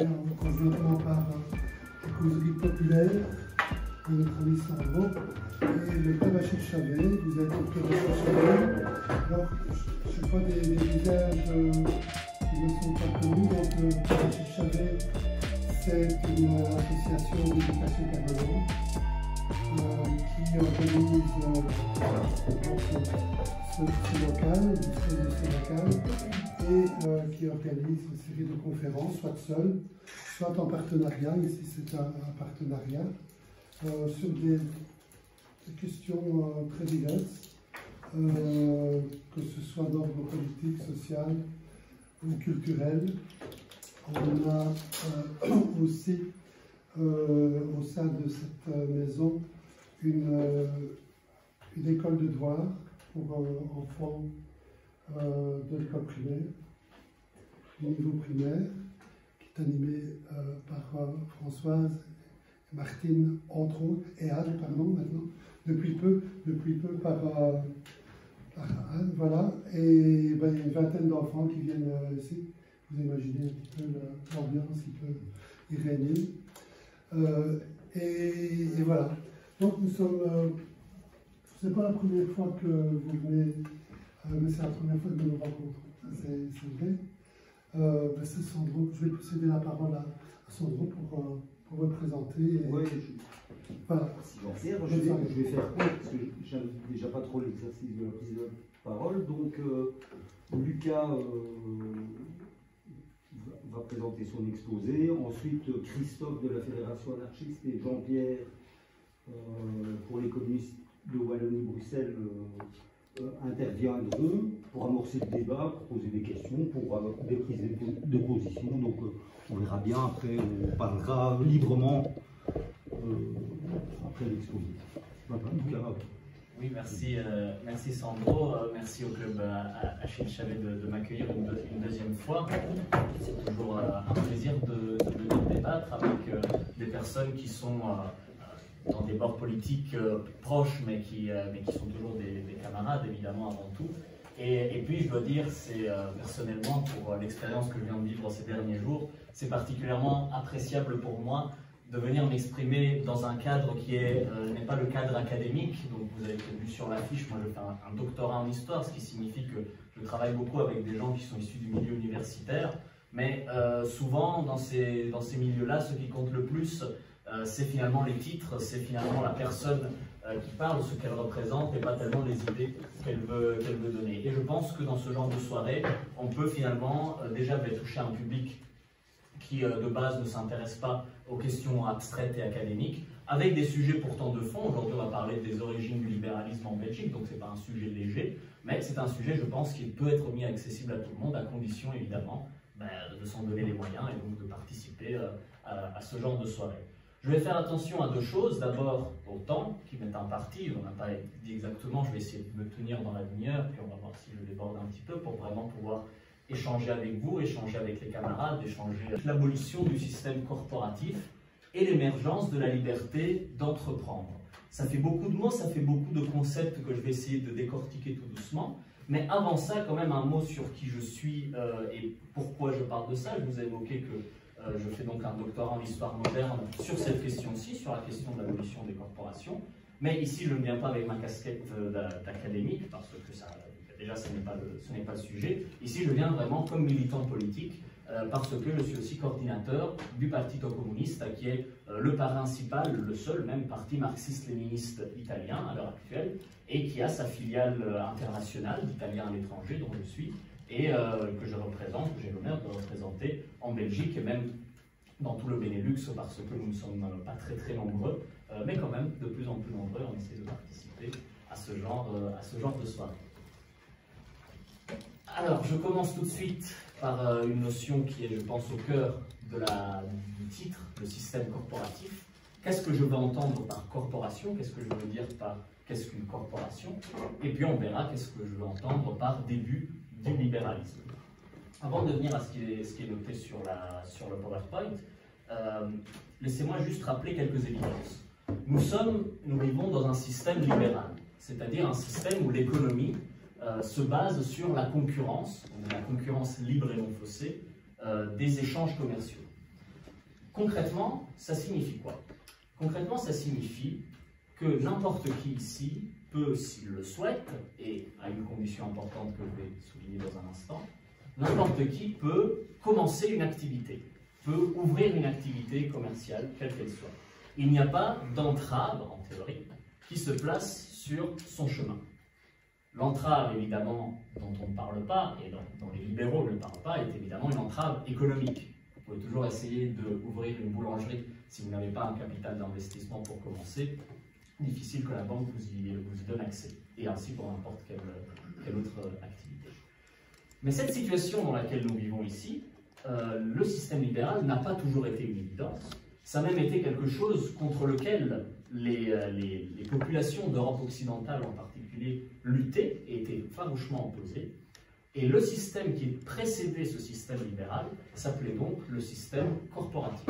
conjointement par les causeries populaires de notre ami Sandro et le club Achille Chavet. Vous êtes au club Achille Chavet. Alors, je vois des visages qui ne sont pas connus. Donc, le club Achille Chavet, c'est une association d'éducation permanente qui organise ce local, dispose de ce local, et qui organise une série de conférences, soit seul, soit en partenariat. Ici, c'est un partenariat sur des questions très diverses, que ce soit d'ordre politique, social ou culturel. On a aussi au sein de cette maison une école de devoirs pour enfants de l'école primaire, du niveau primaire, qui est animée par Françoise et Martine, entre autres, et Anne, pardon, maintenant, depuis peu par Anne, voilà. Et ben, il y a une vingtaine d'enfants qui viennent ici. Vous imaginez un petit peu l'ambiance qui peut y régner. Et voilà. Donc nous sommes. Ce n'est pas la première fois que vous venez, mais c'est la première fois que nous nous rencontrons. C'est vrai. C'est Sandro. Je vais céder la parole à Sandro pour vous présenter. Oui, voilà. Je vais faire court parce que j'aime déjà pas trop l'exercice de la prise de parole. Donc Lucas va présenter son exposé. Ensuite, Christophe de la Fédération anarchiste et Jean-Pierre pour les communistes de Wallonie-Bruxelles interviendront pour amorcer le débat, pour poser des questions, pour avoir des prises de position. Donc on verra bien, après on parlera librement après l'exposé. Voilà, oui, merci, merci Sandro, merci au club Achille Chavet de m'accueillir une deuxième fois. C'est toujours un plaisir de venir débattre avec des personnes qui sont dans des bords politiques proches, mais qui sont toujours des camarades, évidemment, avant tout. Et puis, je dois dire, c'est personnellement, pour l'expérience que je viens de vivre ces derniers jours, c'est particulièrement appréciable pour moi de venir m'exprimer dans un cadre qui n'est pas le cadre académique. Donc vous avez vu sur l'affiche, moi je fais un doctorat en histoire, ce qui signifie que je travaille beaucoup avec des gens qui sont issus du milieu universitaire. Mais souvent, dans ces milieux-là, ce qui compte le plus, c'est finalement les titres, c'est finalement la personne qui parle, ce qu'elle représente, et pas tellement les idées qu'elle veut donner. Et je pense que dans ce genre de soirée, on peut finalement déjà toucher un public qui de base ne s'intéresse pas aux questions abstraites et académiques, avec des sujets pourtant de fond. Aujourd'hui, on va parler des origines du libéralisme en Belgique, donc ce n'est pas un sujet léger, mais c'est un sujet, je pense, qui peut être mis accessible à tout le monde, à condition, évidemment, de s'en donner les moyens et donc de participer à ce genre de soirée. Je vais faire attention à deux choses. D'abord, au temps qui m'est imparti. On n'a pas dit exactement, je vais essayer de me tenir dans la demi-heure, puis on va voir si je déborde un petit peu pour vraiment pouvoir échanger avec vous, échanger avec les camarades, échanger l'abolition du système corporatif et l'émergence de la liberté d'entreprendre. Ça fait beaucoup de mots, ça fait beaucoup de concepts que je vais essayer de décortiquer tout doucement. Mais avant ça, quand même un mot sur qui je suis et pourquoi je parle de ça. Je vous ai évoqué que je fais donc un doctorat en histoire moderne sur cette question-ci, sur la question de l'abolition des corporations. Mais ici, je ne viens pas avec ma casquette d'académique, parce que ça, déjà, ce n'est pas le sujet. Ici, je viens vraiment comme militant politique, parce que je suis aussi coordinateur du Partito Comunista, qui est le principal, le seul même parti marxiste-léniniste italien à l'heure actuelle, et qui a sa filiale internationale d'Italiens à l'étranger, dont je suis, et que je représente, que j'ai l'honneur de représenter en Belgique, et même dans tout le Benelux, parce que nous ne sommes pas très nombreux, mais quand même de plus en plus nombreux, on essaie de participer à ce genre de soirée. Alors, je commence tout de suite par une notion qui est, je pense, au cœur du titre, le système corporatif. Qu'est-ce que je veux entendre par corporation? Qu'est-ce que je veux dire par qu'est-ce qu'une corporation? Et puis on verra qu'est-ce que je veux entendre par début du libéralisme. Avant de venir à ce qui est noté sur le PowerPoint, laissez-moi juste rappeler quelques évidences. Nous vivons dans un système libéral, c'est-à-dire un système où l'économie se base sur la concurrence libre et non faussée, des échanges commerciaux. concrètement, ça signifie quoi? Concrètement, ça signifie que n'importe qui ici peut, s'il le souhaite, et à une condition importante que je vais souligner dans un instant, n'importe qui peut commencer une activité, peut ouvrir une activité commerciale, quelle qu'elle soit. Il n'y a pas d'entrave, en théorie, qui se place sur son chemin. L'entrave, évidemment, dont on ne parle pas, et dont les libéraux ne parlent pas, est évidemment une entrave économique. Vous pouvez toujours essayer d'ouvrir une boulangerie si vous n'avez pas un capital d'investissement pour commencer. Difficile que la banque vous y donne accès, et ainsi pour n'importe quelle autre activité. Mais cette situation dans laquelle nous vivons ici, le système libéral n'a pas toujours été une évidence. Ça a même été quelque chose contre lequel les populations d'Europe occidentale en particulier luttaient et étaient farouchement opposées. Et le système qui précédait ce système libéral s'appelait donc le système corporatif.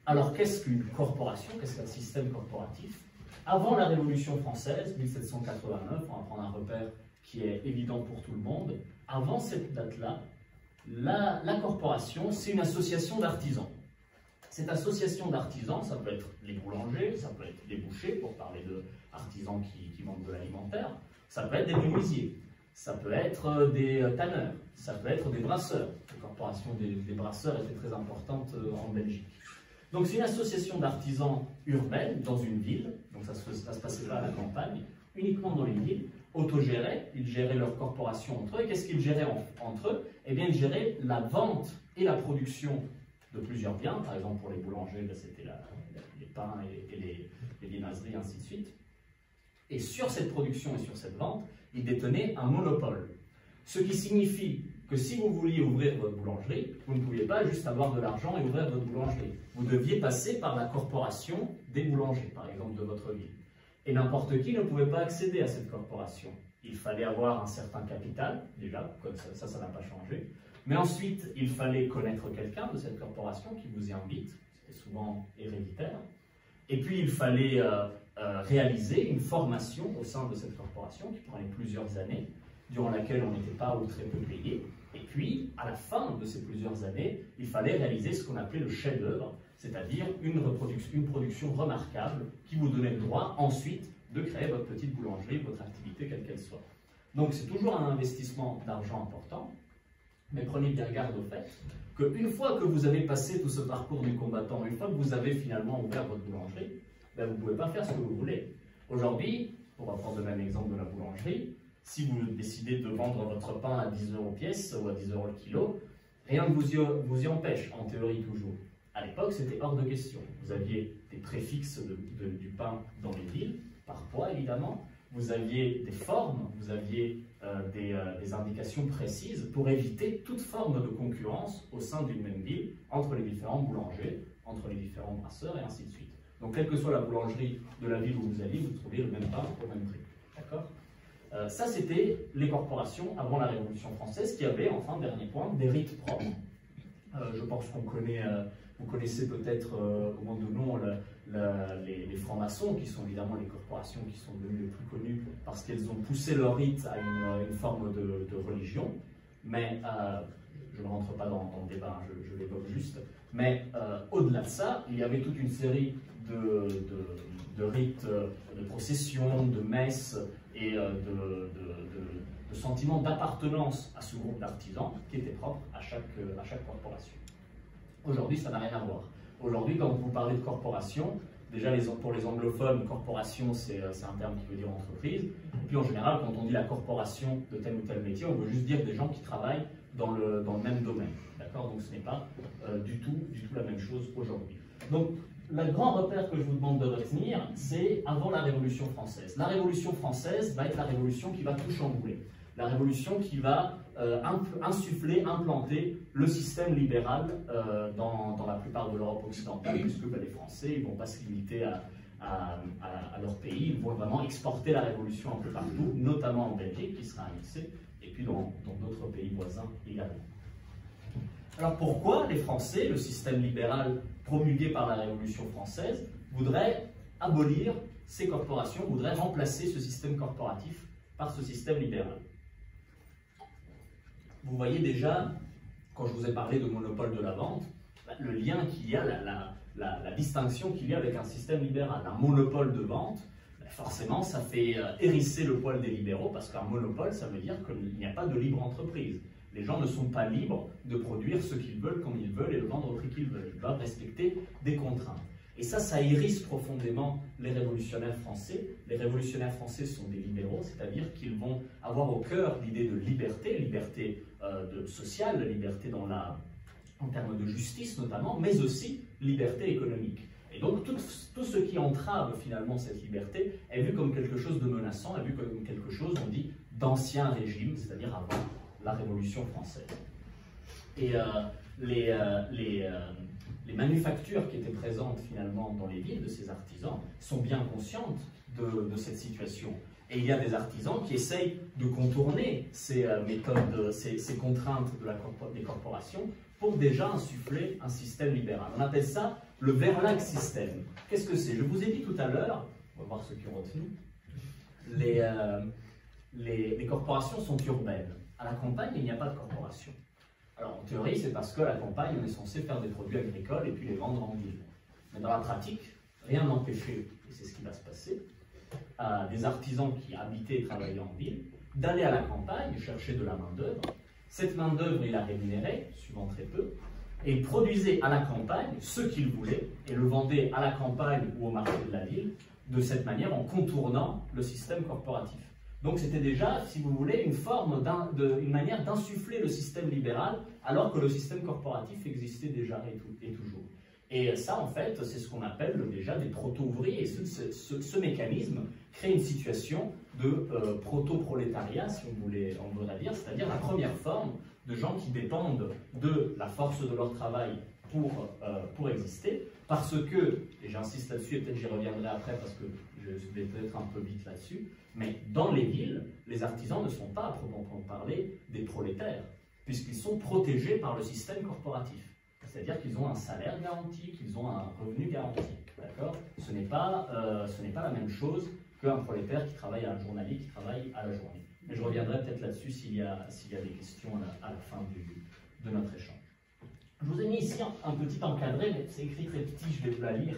Alors qu'est-ce qu'une corporation? Qu'est-ce qu'un système corporatif? Avant la Révolution française, 1789, on va prendre un repère qui est évident pour tout le monde, avant cette date-là, la corporation, c'est une association d'artisans. Cette association d'artisans, ça peut être les boulangers, ça peut être les bouchers, pour parler d'artisans qui vendent de l'alimentaire, ça peut être des menuisiers, ça peut être des tanneurs, ça peut être des brasseurs. La corporation des brasseurs était très importante en Belgique. Donc c'est une association d'artisans urbaine dans une ville, donc ça se passait pas à la campagne, uniquement dans les villes, autogérés, ils géraient leur corporation entre eux, et qu'est-ce qu'ils géraient entre eux? Eh bien ils géraient la vente et la production de plusieurs biens, par exemple pour les boulangers, c'était les pains et les viennoiseries, ainsi de suite. Et sur cette production et sur cette vente, ils détenaient un monopole. Ce qui signifie que si vous vouliez ouvrir votre boulangerie, vous ne pouviez pas juste avoir de l'argent et ouvrir votre boulangerie. Vous deviez passer par la corporation des boulangers, par exemple, de votre ville. Et n'importe qui ne pouvait pas accéder à cette corporation. Il fallait avoir un certain capital, déjà, comme ça n'a pas changé. Mais ensuite, il fallait connaître quelqu'un de cette corporation qui vous y invite, c'était souvent héréditaire. Et puis, il fallait réaliser une formation au sein de cette corporation qui prenait plusieurs années, durant laquelle on n'était pas ou très peu payé. Et puis, à la fin de ces plusieurs années, il fallait réaliser ce qu'on appelait le chef-d'œuvre, c'est-à-dire une production remarquable qui vous donnait le droit ensuite de créer votre petite boulangerie, votre activité quelle qu'elle soit. Donc c'est toujours un investissement d'argent important, mais prenez bien garde au fait qu'une fois que vous avez passé tout ce parcours du combattant, une fois que vous avez finalement ouvert votre boulangerie, ben vous ne pouvez pas faire ce que vous voulez. Aujourd'hui, pour reprendre le même exemple de la boulangerie, si vous décidez de vendre votre pain à 10 € pièce ou à 10 € le kilo, rien ne vous y empêche, en théorie toujours. À l'époque, c'était hors de question. Vous aviez des préfixes du pain dans les villes, par poids évidemment. Vous aviez des formes, vous aviez des indications précises pour éviter toute forme de concurrence au sein d'une même ville, entre les différents boulangers, entre les différents brasseurs et ainsi de suite. Donc, quelle que soit la boulangerie de la ville où vous alliez, vous trouviez le même pain au même prix. D'accord ? Ça, c'était les corporations avant la Révolution française qui avaient, enfin, dernier point, des rites propres. Je pense qu'on connaît, vous connaissez peut-être au moins de nom les francs-maçons, qui sont évidemment les corporations qui sont devenues les plus connues parce qu'elles ont poussé leur rite à une forme de religion. Mais je ne rentre pas dans le débat, je l'évoque juste. Mais au-delà de ça, il y avait toute une série de rites, de processions, de messes et de sentiments d'appartenance à ce groupe d'artisans qui était propre à chaque corporation. Aujourd'hui, ça n'a rien à voir. Aujourd'hui, quand vous parlez de corporation, déjà pour les anglophones, corporation c'est un terme qui veut dire entreprise. Et puis en général, quand on dit la corporation de tel ou tel métier, on veut juste dire des gens qui travaillent dans le même domaine. D'accord ? Donc ce n'est pas du tout la même chose aujourd'hui. Donc le grand repère que je vous demande de retenir, c'est avant la Révolution française. La Révolution française va être la révolution qui va tout chambouler. La révolution qui va insuffler, implanter le système libéral dans la plupart de l'Europe occidentale, puisque les Français ne vont pas se limiter à leur pays, ils vont vraiment exporter la révolution un peu partout, notamment en Belgique, qui sera annexée, et puis dans d'autres pays voisins également. Alors pourquoi les Français, le système libéral promulgué par la Révolution française, voudraient abolir ces corporations, voudraient remplacer ce système corporatif par ce système libéral? Vous voyez déjà, quand je vous ai parlé de monopole de la vente, le lien qu'il y a, la distinction qu'il y a avec un système libéral. Un monopole de vente, forcément, ça fait hérisser le poil des libéraux, parce qu'un monopole, ça veut dire qu'il n'y a pas de libre entreprise. Les gens ne sont pas libres de produire ce qu'ils veulent, comme ils veulent, et le vendre au prix qu'ils veulent. Ils doivent respecter des contraintes. Et ça hérisse profondément les révolutionnaires français. Les révolutionnaires français sont des libéraux, c'est-à-dire qu'ils vont avoir au cœur l'idée de liberté sociale, liberté en termes de justice notamment, mais aussi liberté économique. Et donc tout ce qui entrave finalement cette liberté est vu comme quelque chose de menaçant, est vu comme quelque chose, on dit, d'ancien régime, c'est-à-dire avant la Révolution française. Et les manufactures qui étaient présentes finalement dans les villes de ces artisans sont bien conscientes de cette situation. Et il y a des artisans qui essayent de contourner ces méthodes, ces contraintes des corporations pour déjà insuffler un système libéral. On appelle ça le Verlag système. Qu'est-ce que c'est? Je vous ai dit tout à l'heure, on va voir ceux qui ont retenu, les corporations sont urbaines. À la campagne, il n'y a pas de corporation. Alors en théorie, c'est parce qu'à la campagne, on est censé faire des produits agricoles et puis les vendre en ville. Mais dans la pratique, rien n'empêchait, et c'est ce qui va se passer, à des artisans qui habitaient et travaillaient en ville, d'aller à la campagne chercher de la main-d'œuvre. Cette main-d'œuvre, il la rémunérait, souvent très peu, et il produisait à la campagne ce qu'il voulait et le vendait à la campagne ou au marché de la ville, de cette manière, en contournant le système corporatif. Donc c'était déjà, si vous voulez, une manière d'insuffler le système libéral, alors que le système corporatif existait déjà et toujours. Et ça, en fait, c'est ce qu'on appelle déjà des proto-ouvriers. Et ce mécanisme crée une situation de proto-prolétariat, si on voudrait dire, c'est-à-dire la première forme de gens qui dépendent de la force de leur travail pour exister, parce que, et j'insiste là-dessus, et peut-être j'y reviendrai après parce que je vais peut-être un peu vite là-dessus, mais dans les villes, les artisans ne sont pas, à proprement parler, des prolétaires, puisqu'ils sont protégés par le système corporatif. C'est-à-dire qu'ils ont un salaire garanti, qu'ils ont un revenu garanti. D'accord ? Ce n'est pas la même chose qu'un prolétaire qui travaille à un journalier, qui travaille à la journée. Mais je reviendrai peut-être là-dessus s'il y a des questions à la fin de notre échange. Je vous ai mis ici un petit encadré, mais c'est écrit très petit, je vais vous la lire.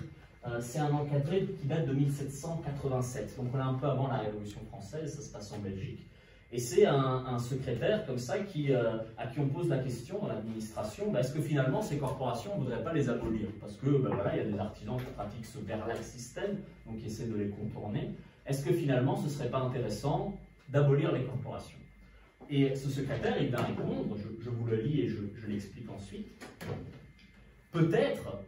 C'est un encadré qui date de 1787, donc on est un peu avant la Révolution française, ça se passe en Belgique. Et c'est un secrétaire comme ça à qui on pose la question dans l'administration, est-ce que finalement ces corporations, on ne voudrait pas les abolir? Parce que voilà, il y a des artisans qui pratiquent ce Verlag système, donc qui essaient de les contourner. Est-ce que finalement ce ne serait pas intéressant d'abolir les corporations? Et ce secrétaire, il va répondre, je vous le lis et je l'explique ensuite. Peut-être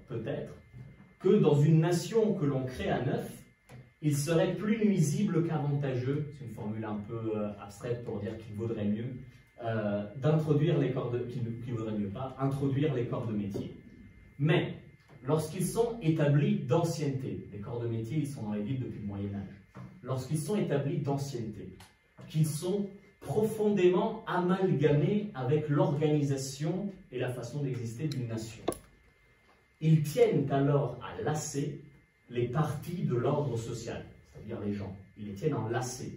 que dans une nation que l'on crée à neuf, il serait plus nuisible qu'avantageux, c'est une formule un peu abstraite pour dire qu'il vaudrait mieux, d'introduire les corps introduire les corps de métier. Mais, lorsqu'ils sont établis d'ancienneté, les corps de métier, ils sont dans les villes depuis le Moyen-Âge, lorsqu'ils sont établis d'ancienneté, qu'ils sont profondément amalgamés avec l'organisation et la façon d'exister d'une nation, ils tiennent alors à lasser les parties de l'ordre social, c'est-à-dire les gens. Ils les tiennent en lacets,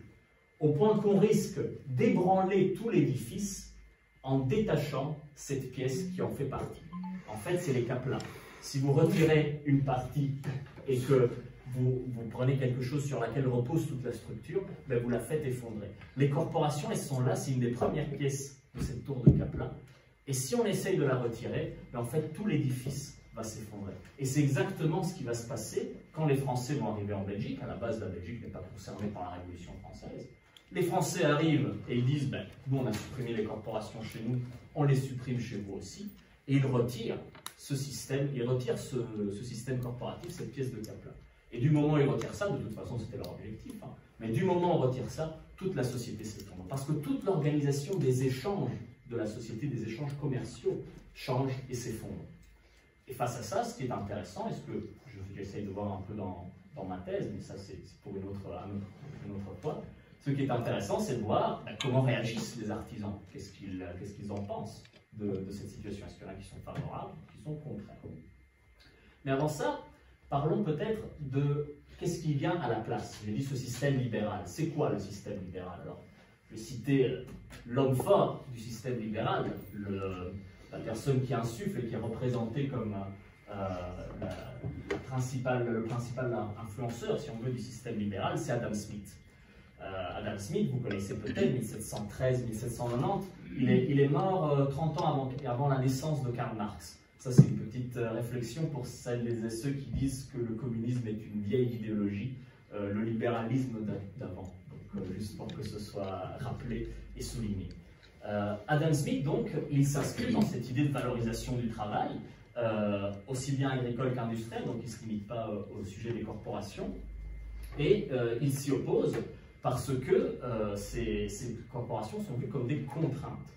au point qu'on risque d'ébranler tout l'édifice en détachant cette pièce qui en fait partie. En fait, c'est les capelins. Si vous retirez une partie et que vous prenez quelque chose sur laquelle repose toute la structure, vous la faites effondrer. Les corporations, elles sont là, c'est une des premières pièces de cette tour de Caplin. Et si on essaye de la retirer, en fait, tout l'édifice va s'effondrer. Et c'est exactement ce qui va se passer quand les Français vont arriver en Belgique. À la base, la Belgique n'est pas concernée par la Révolution française. Les Français arrivent et ils disent, nous on a supprimé les corporations chez nous, on les supprime chez vous aussi. Et ils retirent ce système, ce système corporatif, cette pièce de Caplin. Et du moment où ils retirent ça, de toute façon c'était leur objectif, mais du moment où on retire ça, toute la société s'effondre. Parce que toute l'organisation des échanges de la société, des échanges commerciaux, change et s'effondre. Et face à ça, ce qui est intéressant, et ce que j'essaye de voir un peu dans ma thèse, mais ça c'est pour une autre fois, ce qui est intéressant, c'est de voir comment réagissent les artisans, qu'est-ce qu'ils en pensent de cette situation. Est-ce qu'il y en a qui sont favorables, qui sont contraires? Mais avant ça, parlons peut-être de qu'est-ce qui vient à la place. J'ai dit ce système libéral. C'est quoi le système libéral? Alors, je vais citer l'homme fort du système libéral, La personne qui insuffle et qui est représentée comme le principal influenceur, si on veut, du système libéral, c'est Adam Smith. Adam Smith, vous connaissez peut-être, 1713-1790, il est mort 30 ans avant la naissance de Karl Marx. Ça, c'est une petite réflexion pour celles et ceux qui disent que le communisme est une vieille idéologie, le libéralisme d'avant. Donc, juste pour que ce soit rappelé et souligné. Adam Smith, donc, il s'inscrit dans cette idée de valorisation du travail, aussi bien agricole qu'industriel, donc il ne se limite pas au sujet des corporations, et il s'y oppose parce que ces corporations sont vues comme des contraintes.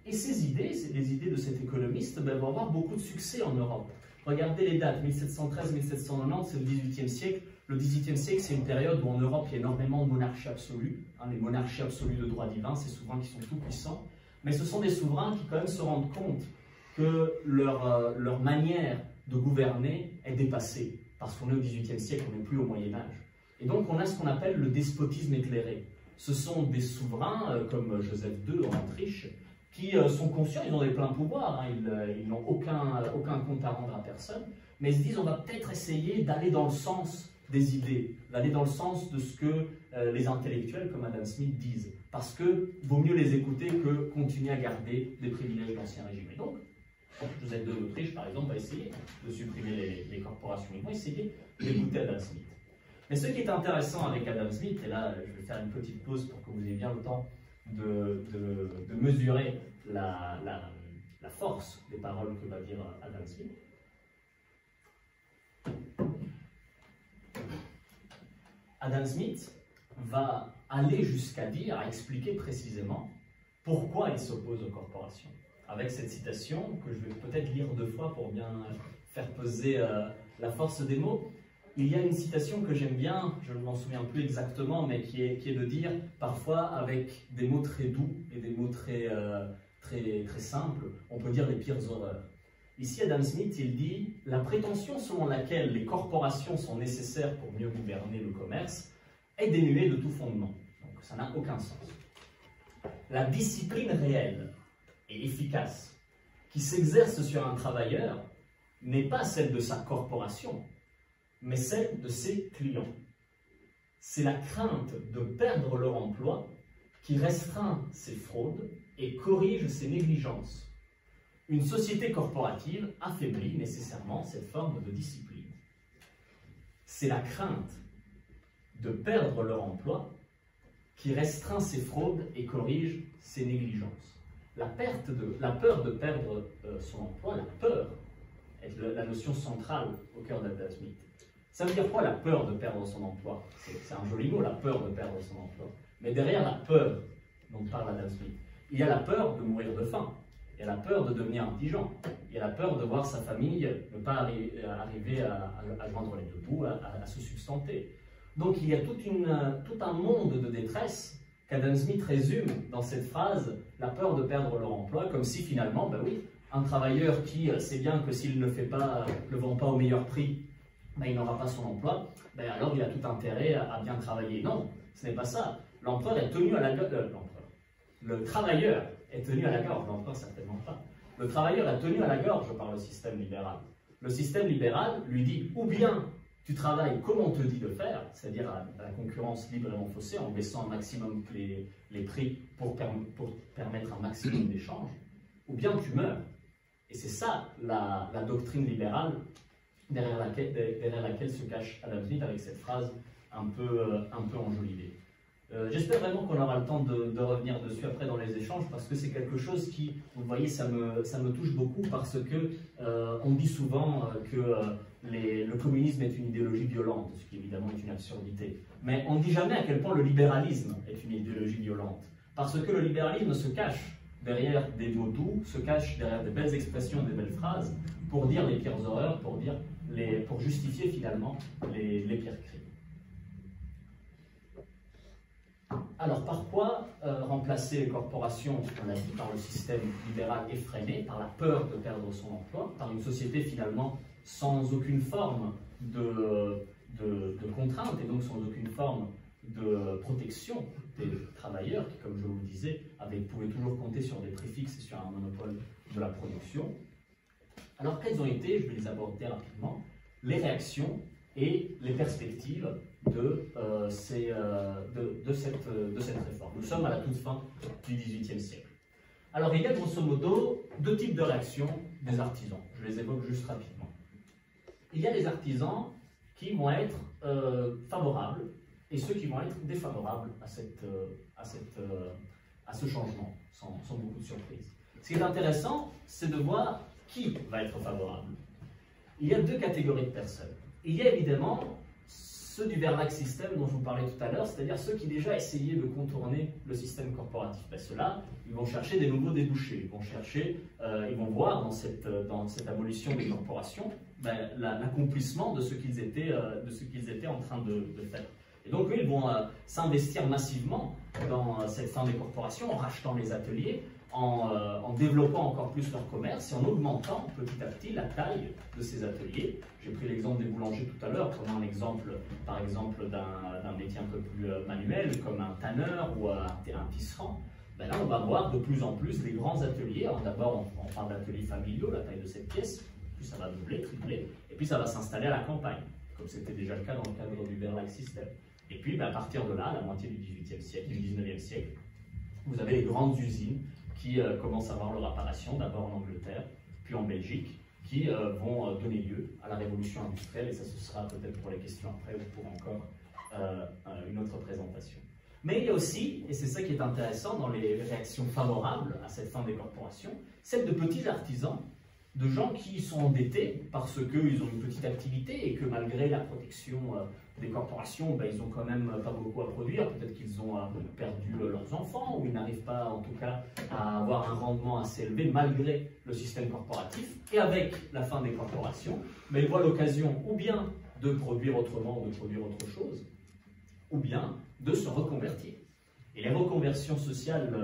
Et ces idées, les idées de cet économiste, vont avoir beaucoup de succès en Europe. Regardez les dates, 1713-1790, c'est le XVIIIe siècle. Le XVIIIe siècle, c'est une période où en Europe, il y a énormément de monarchies absolues. Les monarchies absolues de droit divin, ces souverains qui sont tout puissants. Mais ce sont des souverains qui quand même se rendent compte que leur manière de gouverner est dépassée. Parce qu'on est au XVIIIe siècle, on n'est plus au Moyen-Âge. Et donc, on a ce qu'on appelle le despotisme éclairé. Ce sont des souverains, comme Joseph II en Autriche, qui sont conscients, ils ont des pleins pouvoirs, ils n'ont aucun compte à rendre à personne, mais ils se disent on va peut-être essayer d'aller dans le sens des idées, d'aller dans le sens de ce que les intellectuels comme Adam Smith disent, parce que vaut mieux les écouter que continuer à garder des privilèges d'ancien régime. Et donc, Joseph II d'Autriche, par exemple, va essayer de supprimer les corporations, ils vont essayer d'écouter Adam Smith. Mais ce qui est intéressant avec Adam Smith, et là je vais faire une petite pause pour que vous ayez bien le temps de mesurer la force des paroles que va dire Adam Smith. Adam Smith va aller jusqu'à dire, à expliquer précisément pourquoi il s'oppose aux corporations. Avec cette citation, que je vais peut-être lire 2 fois pour bien faire peser la force des mots. Il y a une citation que j'aime bien, je ne m'en souviens plus exactement, mais qui est de dire, parfois avec des mots très doux et des mots très simples, on peut dire les pires horreurs. Ici, Adam Smith, il dit « La prétention selon laquelle les corporations sont nécessaires pour mieux gouverner le commerce est dénuée de tout fondement. » Donc ça n'a aucun sens. La discipline réelle et efficace qui s'exerce sur un travailleur n'est pas celle de sa corporation, mais celle de ses clients. C'est la crainte de perdre leur emploi qui restreint ces fraudes et corrige ces négligences. Une société corporative affaiblit nécessairement cette forme de discipline. C'est la crainte de perdre leur emploi qui restreint ces fraudes et corrige ces négligences. La peur de perdre son emploi, la peur, est la notion centrale au cœur d'Adam Smith. Ça veut dire quoi la peur de perdre son emploi? C'est un joli mot, la peur de perdre son emploi. Mais derrière la peur dont parle Adam Smith, il y a la peur de mourir de faim, il y a la peur de devenir indigent, il y a la peur de voir sa famille ne pas arriver à joindre les 2 bouts, à se substanter. Donc il y a tout un monde de détresse qu'Adam Smith résume dans cette phrase, la peur de perdre leur emploi, comme si finalement, ben oui, un travailleur qui sait bien que s'il ne vend pas au meilleur prix, ben, il n'aura pas son emploi, ben, alors il a tout intérêt à bien travailler. Non, ce n'est pas ça. L'empereur est tenu à la gorge. Le travailleur est tenu à la gorge, l'empereur certainement pas. Le travailleur est tenu à la gorge par le système libéral. Le système libéral lui dit ou bien tu travailles comme on te dit de faire, c'est-à-dire à la concurrence libre et non faussée, en baissant un maximum les prix pour permettre un maximum d'échanges, ou bien tu meurs. Et c'est ça la doctrine libérale derrière laquelle se cache Adam Smith avec cette phrase un peu enjolivée. J'espère vraiment qu'on aura le temps de revenir dessus après dans les échanges, parce que c'est quelque chose qui, vous voyez, ça me touche beaucoup, parce que on dit souvent que le communisme est une idéologie violente, ce qui évidemment est une absurdité. Mais on ne dit jamais à quel point le libéralisme est une idéologie violente, parce que le libéralisme se cache derrière des mots doux, se cache derrière des belles expressions, des belles phrases, pour dire les pires horreurs, pour justifier finalement les pires crimes. Alors, par quoi remplacer les corporations, on l'a dit, par le système libéral effréné, par la peur de perdre son emploi, par une société finalement sans aucune forme de contrainte et donc sans aucune forme de protection des travailleurs qui, comme je vous le disais, pouvaient toujours compter sur des prix fixes et sur un monopole de la production. Alors, quelles ont été, je vais les aborder rapidement, les réactions et les perspectives de cette réforme. Nous sommes à la toute fin du XVIIIe siècle. Alors, il y a grosso modo deux types de réactions des artisans. Je les évoque juste rapidement. Il y a des artisans qui vont être favorables et ceux qui vont être défavorables à ce changement, sans beaucoup de surprise. Ce qui est intéressant, c'est de voir qui va être favorable. Il y a deux catégories de personnes. Il y a évidemment ceux du Verlag système dont je vous parlais tout à l'heure, c'est-à-dire ceux qui déjà essayaient de contourner le système corporatif. Ben, ceux-là, ils vont chercher des nouveaux débouchés, ils vont voir dans cette abolition des corporations ben, l'accomplissement de ce qu'ils étaient en train de faire. Et donc, eux, ils vont s'investir massivement dans cette fin des corporations en rachetant les ateliers, en développant encore plus leur commerce et en augmentant petit à petit la taille de ces ateliers. J'ai pris l'exemple des boulangers tout à l'heure, prenons un exemple, par exemple, d'un métier un peu plus manuel, comme un tanneur ou un tisserand. Ben là, on va voir de plus en plus des grands ateliers. Alors d'abord, on parle d'ateliers familiaux, la taille de cette pièce, puis ça va doubler, tripler, et puis ça va s'installer à la campagne, comme c'était déjà le cas dans le cadre du Verlag système. Et puis, ben, à partir de là, à la moitié du XVIIIe siècle, du XIXe siècle, vous avez les grandes usines qui commencent à avoir leur apparition, d'abord en Angleterre, puis en Belgique, qui vont donner lieu à la révolution industrielle, et ça ce sera peut-être pour les questions après ou pour encore une autre présentation. Mais il y a aussi, et c'est ça qui est intéressant dans les réactions favorables à cette fin des corporations, celle de petits artisans, de gens qui sont endettés parce qu'ils ont une petite activité et que malgré la protection des corporations, ben, ils n'ont quand même pas beaucoup à produire. Peut-être qu'ils ont perdu leurs enfants ou ils n'arrivent pas en tout cas à avoir un rendement assez élevé malgré le système corporatif. Et avec la fin des corporations, ben, ils voient l'occasion ou bien de produire autrement ou de produire autre chose, ou bien de se reconvertir. Et les reconversions sociales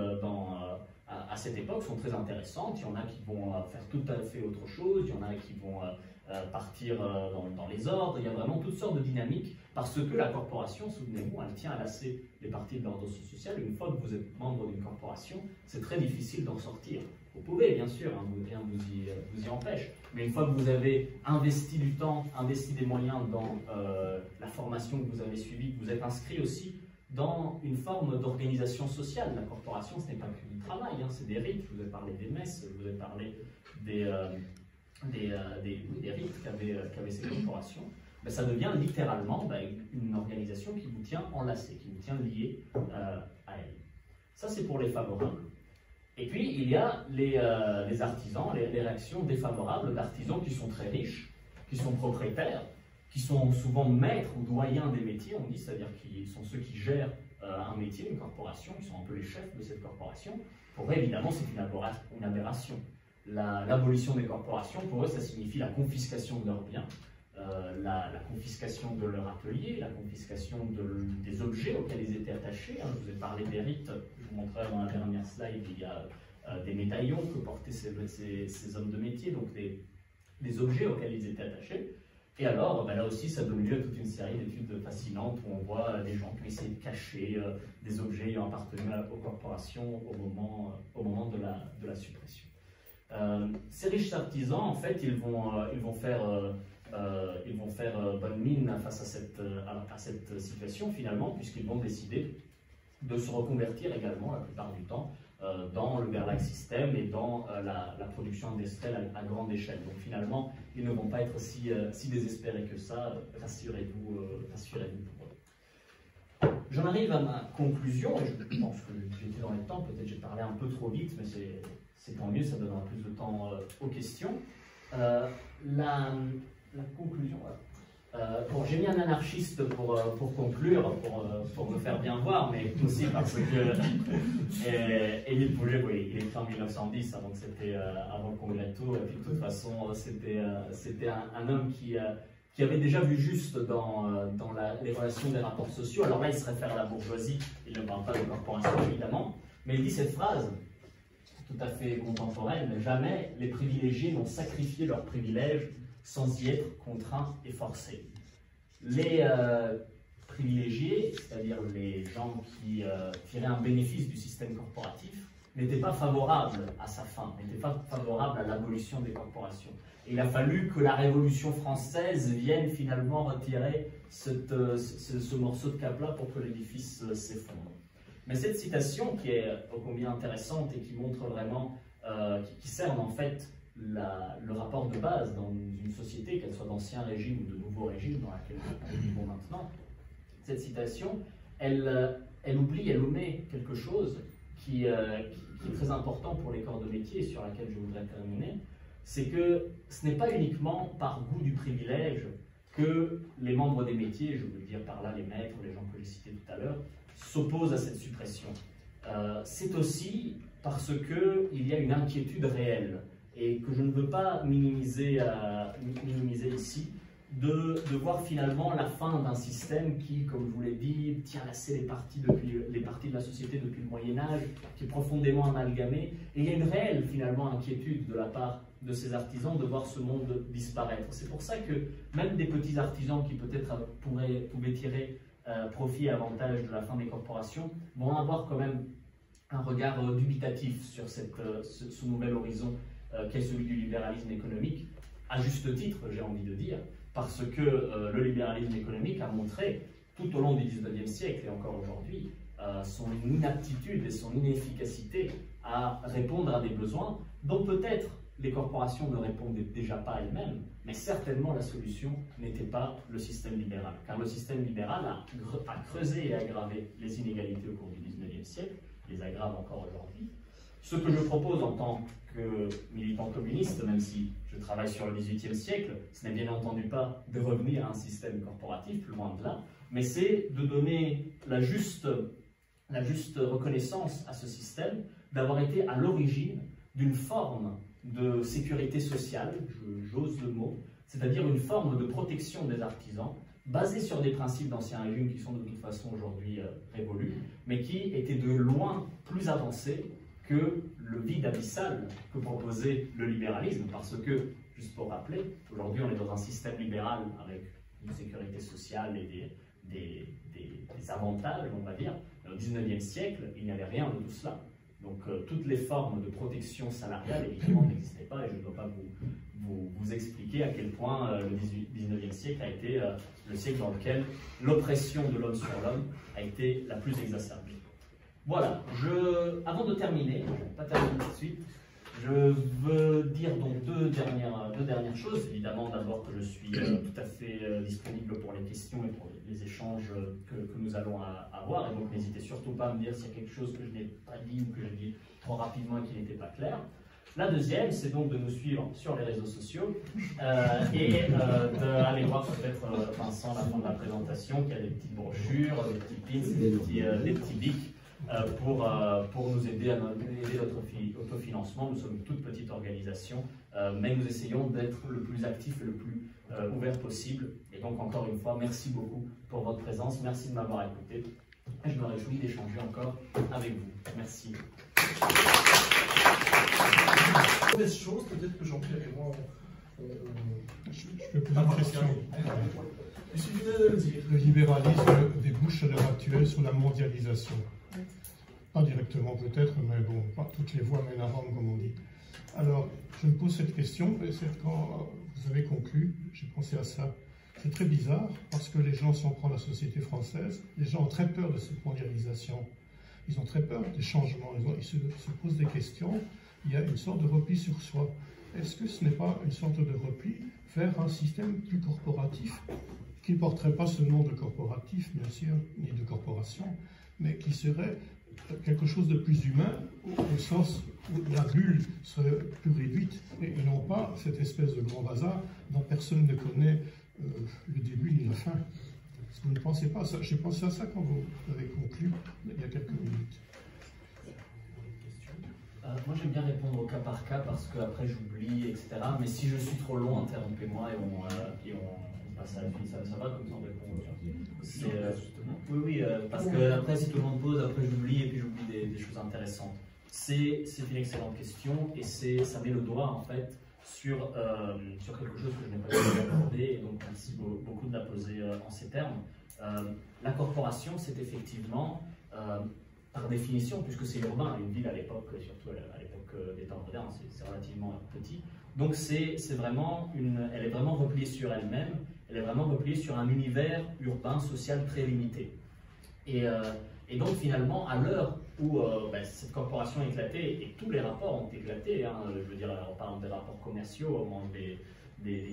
à cette époque sont très intéressantes. Il y en a qui vont faire tout à fait autre chose, il y en a qui vont partir dans les ordres, il y a vraiment toutes sortes de dynamiques parce que la corporation, souvenez-vous, elle tient à lasser les parties de l'ordre social. Une fois que vous êtes membre d'une corporation, c'est très difficile d'en sortir. Vous pouvez, bien sûr, hein, rien ne vous y empêche, mais une fois que vous avez investi du temps, investi des moyens dans la formation que vous avez suivie, que vous êtes inscrit aussi dans une forme d'organisation sociale. La corporation, ce n'est pas que du travail, hein, c'est des rites. Je vous ai parlé des messes, je vous ai parlé des rites qu'avaient ces corporations. Ben, ça devient littéralement une organisation qui vous tient enlacé, qui vous tient lié à elle. Ça, c'est pour les favorables. Et puis, il y a les artisans, les réactions défavorables d'artisans qui sont très riches, qui sont propriétaires, qui sont souvent maîtres ou doyens des métiers, on dit, c'est-à-dire qui sont ceux qui gèrent un métier, une corporation, qui sont un peu les chefs de cette corporation. Pour eux, évidemment, c'est une aberration. L'abolition des corporations, pour eux, ça signifie la confiscation de leurs biens, la confiscation de leur atelier, la confiscation des objets auxquels ils étaient attachés. Je vous ai parlé des rites, je vous montrais dans la dernière slide, il y a des médaillons que portaient ces hommes de métier, donc des objets auxquels ils étaient attachés. Et alors, ben là aussi, ça donne lieu à toute une série d'études fascinantes où on voit des gens qui essaient de cacher des objets ayant appartenu aux corporations au moment de la suppression. Ces riches artisans, en fait, ils vont faire bonne mine face à cette situation, finalement, puisqu'ils vont décider de se reconvertir également, la plupart du temps, dans le Verlag système et dans la production industrielle à grande échelle. Donc finalement, ils ne vont pas être si désespérés que ça, rassurez-vous pour eux. J'en arrive à ma conclusion, et je pense que j'étais dans les temps, peut-être j'ai parlé un peu trop vite, mais c'est tant mieux, ça donnera plus de temps aux questions. La conclusion, voilà. Bon, j'ai mis un anarchiste pour conclure, pour me faire bien voir, mais aussi parce que Émile Pouget, oui, il est fait en 1910, donc c'était avant le Congrès de Tours, et puis de toute façon, c'était un homme qui avait déjà vu juste dans les relations des rapports sociaux. Alors là, il se réfère à la bourgeoisie, il ne parle pas de corporation évidemment, mais il dit cette phrase tout à fait contemporaine: jamais les privilégiés n'ont sacrifié leurs privilèges sans y être contraints et forcés. Les privilégiés, c'est-à-dire les gens qui tiraient un bénéfice du système corporatif, n'était pas favorable à sa fin, n'était pas favorable à l'abolition des corporations. Et il a fallu que la Révolution française vienne finalement retirer ce morceau de cap-là pour que l'édifice s'effondre. Mais cette citation, qui est ô combien intéressante et qui montre vraiment, qui cerne en fait le rapport de base dans une société, qu'elle soit d'ancien régime ou de nouveau régime dans laquelle nous vivons maintenant, cette citation, elle omet quelque chose qui est très important pour les corps de métier, sur laquelle je voudrais terminer, c'est que ce n'est pas uniquement par goût du privilège que les membres des métiers, je veux dire par là les maîtres, les gens que j'ai cités tout à l'heure, s'opposent à cette suppression. C'est aussi parce qu'il y a une inquiétude réelle, et que je ne veux pas minimiser ici, de voir finalement la fin d'un système qui, comme je vous l'ai dit, tient lassé les parties de la société depuis le Moyen-Âge, qui est profondément amalgamé. Et il y a une réelle, finalement, inquiétude de la part de ces artisans de voir ce monde disparaître. C'est pour ça que même des petits artisans qui peut-être pouvaient tirer profit et avantage de la fin des corporations vont avoir quand même un regard dubitatif sur ce nouvel horizon qu'est celui du libéralisme économique, à juste titre, j'ai envie de dire, parce que le libéralisme économique a montré, tout au long du XIXe siècle et encore aujourd'hui, son inaptitude et son inefficacité à répondre à des besoins dont peut-être les corporations ne répondaient déjà pas elles-mêmes, mais certainement la solution n'était pas le système libéral, car le système libéral a creusé et aggravé les inégalités au cours du XIXe siècle, les aggrave encore aujourd'hui. Ce que je propose en tant que militant communiste, même si je travaille sur le XVIIIe siècle, ce n'est bien entendu pas de revenir à un système corporatif, loin de là, mais c'est de donner la juste reconnaissance à ce système d'avoir été à l'origine d'une forme de sécurité sociale, j'ose le mot, c'est-à-dire une forme de protection des artisans, basée sur des principes d'ancien régime qui sont de toute façon aujourd'hui révolus, mais qui étaient de loin plus avancés que le vide abyssal que proposait le libéralisme, parce que, juste pour rappeler, aujourd'hui on est dans un système libéral avec une sécurité sociale et des avantages, on va dire. Au XIXe siècle, il n'y avait rien de tout cela. Donc toutes les formes de protection salariale, évidemment, n'existaient pas, et je ne dois pas vous expliquer à quel point le XIXe siècle a été le siècle dans lequel l'oppression de l'homme sur l'homme a été la plus exacerbée. Voilà, avant de terminer, je ne vais pas terminer tout de suite, je veux dire donc deux dernières choses. Évidemment, d'abord que je suis tout à fait disponible pour les questions et pour les échanges que nous allons avoir. Et donc, n'hésitez surtout pas à me dire s'il y a quelque chose que je n'ai pas dit ou que j'ai dit trop rapidement et qui n'était pas clair. La deuxième, c'est donc de nous suivre sur les réseaux sociaux et d'aller voir peut-être Vincent à la fin de la présentation, qui a des petites brochures, des petits pins, des petits bics. Pour nous aider à aider notre autofinancement. Nous sommes une toute petite organisation, mais nous essayons d'être le plus actif et le plus ouvert possible. Et donc, encore une fois, merci beaucoup pour votre présence, merci de m'avoir écouté. Et je me réjouis d'échanger encore avec vous. Merci. Mauvaise chose, peut-être que Jean-Pierre et moi... je peux poser une question. Il suffit de le dire. Le libéralisme débouche à l'heure actuelle sur la mondialisation. Pas directement peut-être, mais bon, pas toutes les voies mènent à Rome, comme on dit. Alors, je me pose cette question, et c'est quand vous avez conclu, j'ai pensé à ça. C'est très bizarre, parce que les gens, si on prend la société française, les gens ont très peur de cette mondialisation. Ils ont très peur des changements, ils se posent des questions, il y a une sorte de repli sur soi. Est-ce que ce n'est pas une sorte de repli vers un système plus corporatif, qui ne porterait pas ce nom de corporatif, bien sûr, ni de corporation, mais qui serait quelque chose de plus humain, au sens où la bulle serait plus réduite, et non pas cette espèce de grand bazar dont personne ne connaît le début ni la fin. Vous ne pensez pas à ça? J'ai pensé à ça quand vous avez conclu il y a quelques minutes. Moi j'aime bien répondre au cas par cas parce qu'après j'oublie, etc. Mais si je suis trop long, interrompez-moi et on passe à la suite. Ça va comme ça on répond. Oui, parce que après si tout le monde pose, après j'oublie et puis j'oublie des choses intéressantes. C'est une excellente question et ça met le doigt en fait sur quelque chose que je n'ai pas pu aborder, et donc merci beaucoup de la poser en ces termes. La corporation, c'est effectivement par définition, puisque c'est urbain, une ville à l'époque, surtout à l'époque des temps modernes, c'est relativement petit. Donc elle est vraiment repliée sur elle-même, elle est vraiment repliée sur un univers urbain, social très limité. Et donc finalement, à l'heure où cette corporation a éclaté, et tous les rapports ont éclaté, hein, je veux dire, on parle des rapports commerciaux, au monde des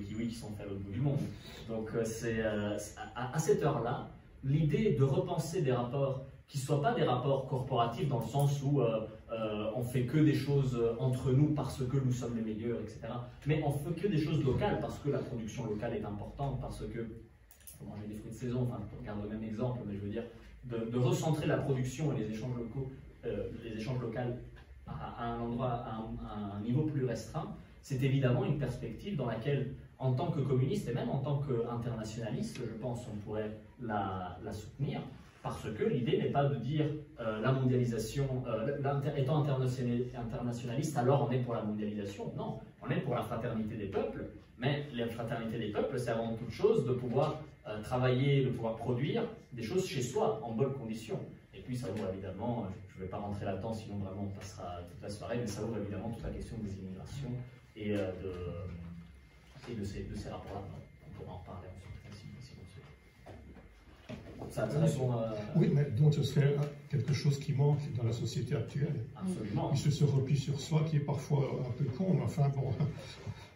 kiwis qui sont faits à l'autre bout du monde. Donc à cette heure-là, l'idée de repenser des rapports qui ne soient pas des rapports corporatifs dans le sens où on fait que des choses entre nous parce que nous sommes les meilleurs, etc. Mais on fait que des choses locales parce que la production locale est importante, parce que faut manger des fruits de saison, enfin pour regarder le même exemple, mais je veux dire de recentrer la production et les échanges locaux, les échanges locaux à un endroit, à un niveau plus restreint, c'est évidemment une perspective dans laquelle, en tant que communiste et même en tant qu'internationaliste, je pense qu'on pourrait la soutenir. Parce que l'idée n'est pas de dire la mondialisation, étant internationaliste, alors on est pour la mondialisation. Non, on est pour la fraternité des peuples, mais la fraternité des peuples, c'est avant toute chose de pouvoir travailler, de pouvoir produire des choses chez soi, en bonnes conditions. Et puis ça ouvre évidemment, je ne vais pas rentrer là-dedans, sinon vraiment on passera toute la soirée, mais ça ouvre évidemment toute la question des immigrations et de ces rapports-là. On pourra en reparler ensuite, si vous souhaitez. Ça répond à... Oui, mais donc ce serait quelque chose qui manque dans la société actuelle. Absolument. Puis ce repli sur soi qui est parfois un peu con, mais enfin bon...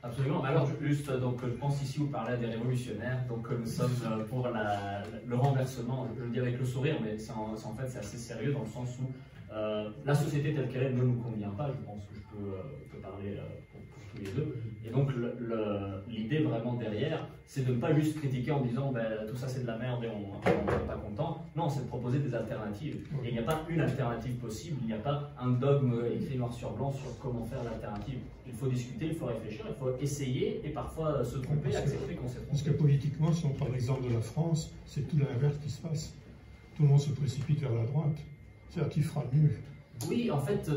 Absolument. Alors, juste, donc, je pense ici vous parlez à des révolutionnaires, donc nous sommes pour le renversement, je le dis avec le sourire, mais en fait c'est assez sérieux dans le sens où la société telle qu'elle est ne nous convient pas, je pense que je peux parler pour tous les deux. Et donc l'idée vraiment derrière, c'est de ne pas juste critiquer en disant tout ça c'est de la merde et on n'est pas content. Non, c'est de proposer des alternatives. Et il n'y a pas une alternative possible, il n'y a pas un dogme écrit noir sur blanc sur comment faire l'alternative. Il faut discuter, il faut réfléchir, il faut essayer et parfois se tromper, accepter qu'on s'est trompé. Parce que politiquement, si on prend l'exemple de la France, c'est tout l'inverse qui se passe. Tout le monde se précipite vers la droite. C'est-à-dire qui fera mieux. Oui, en fait,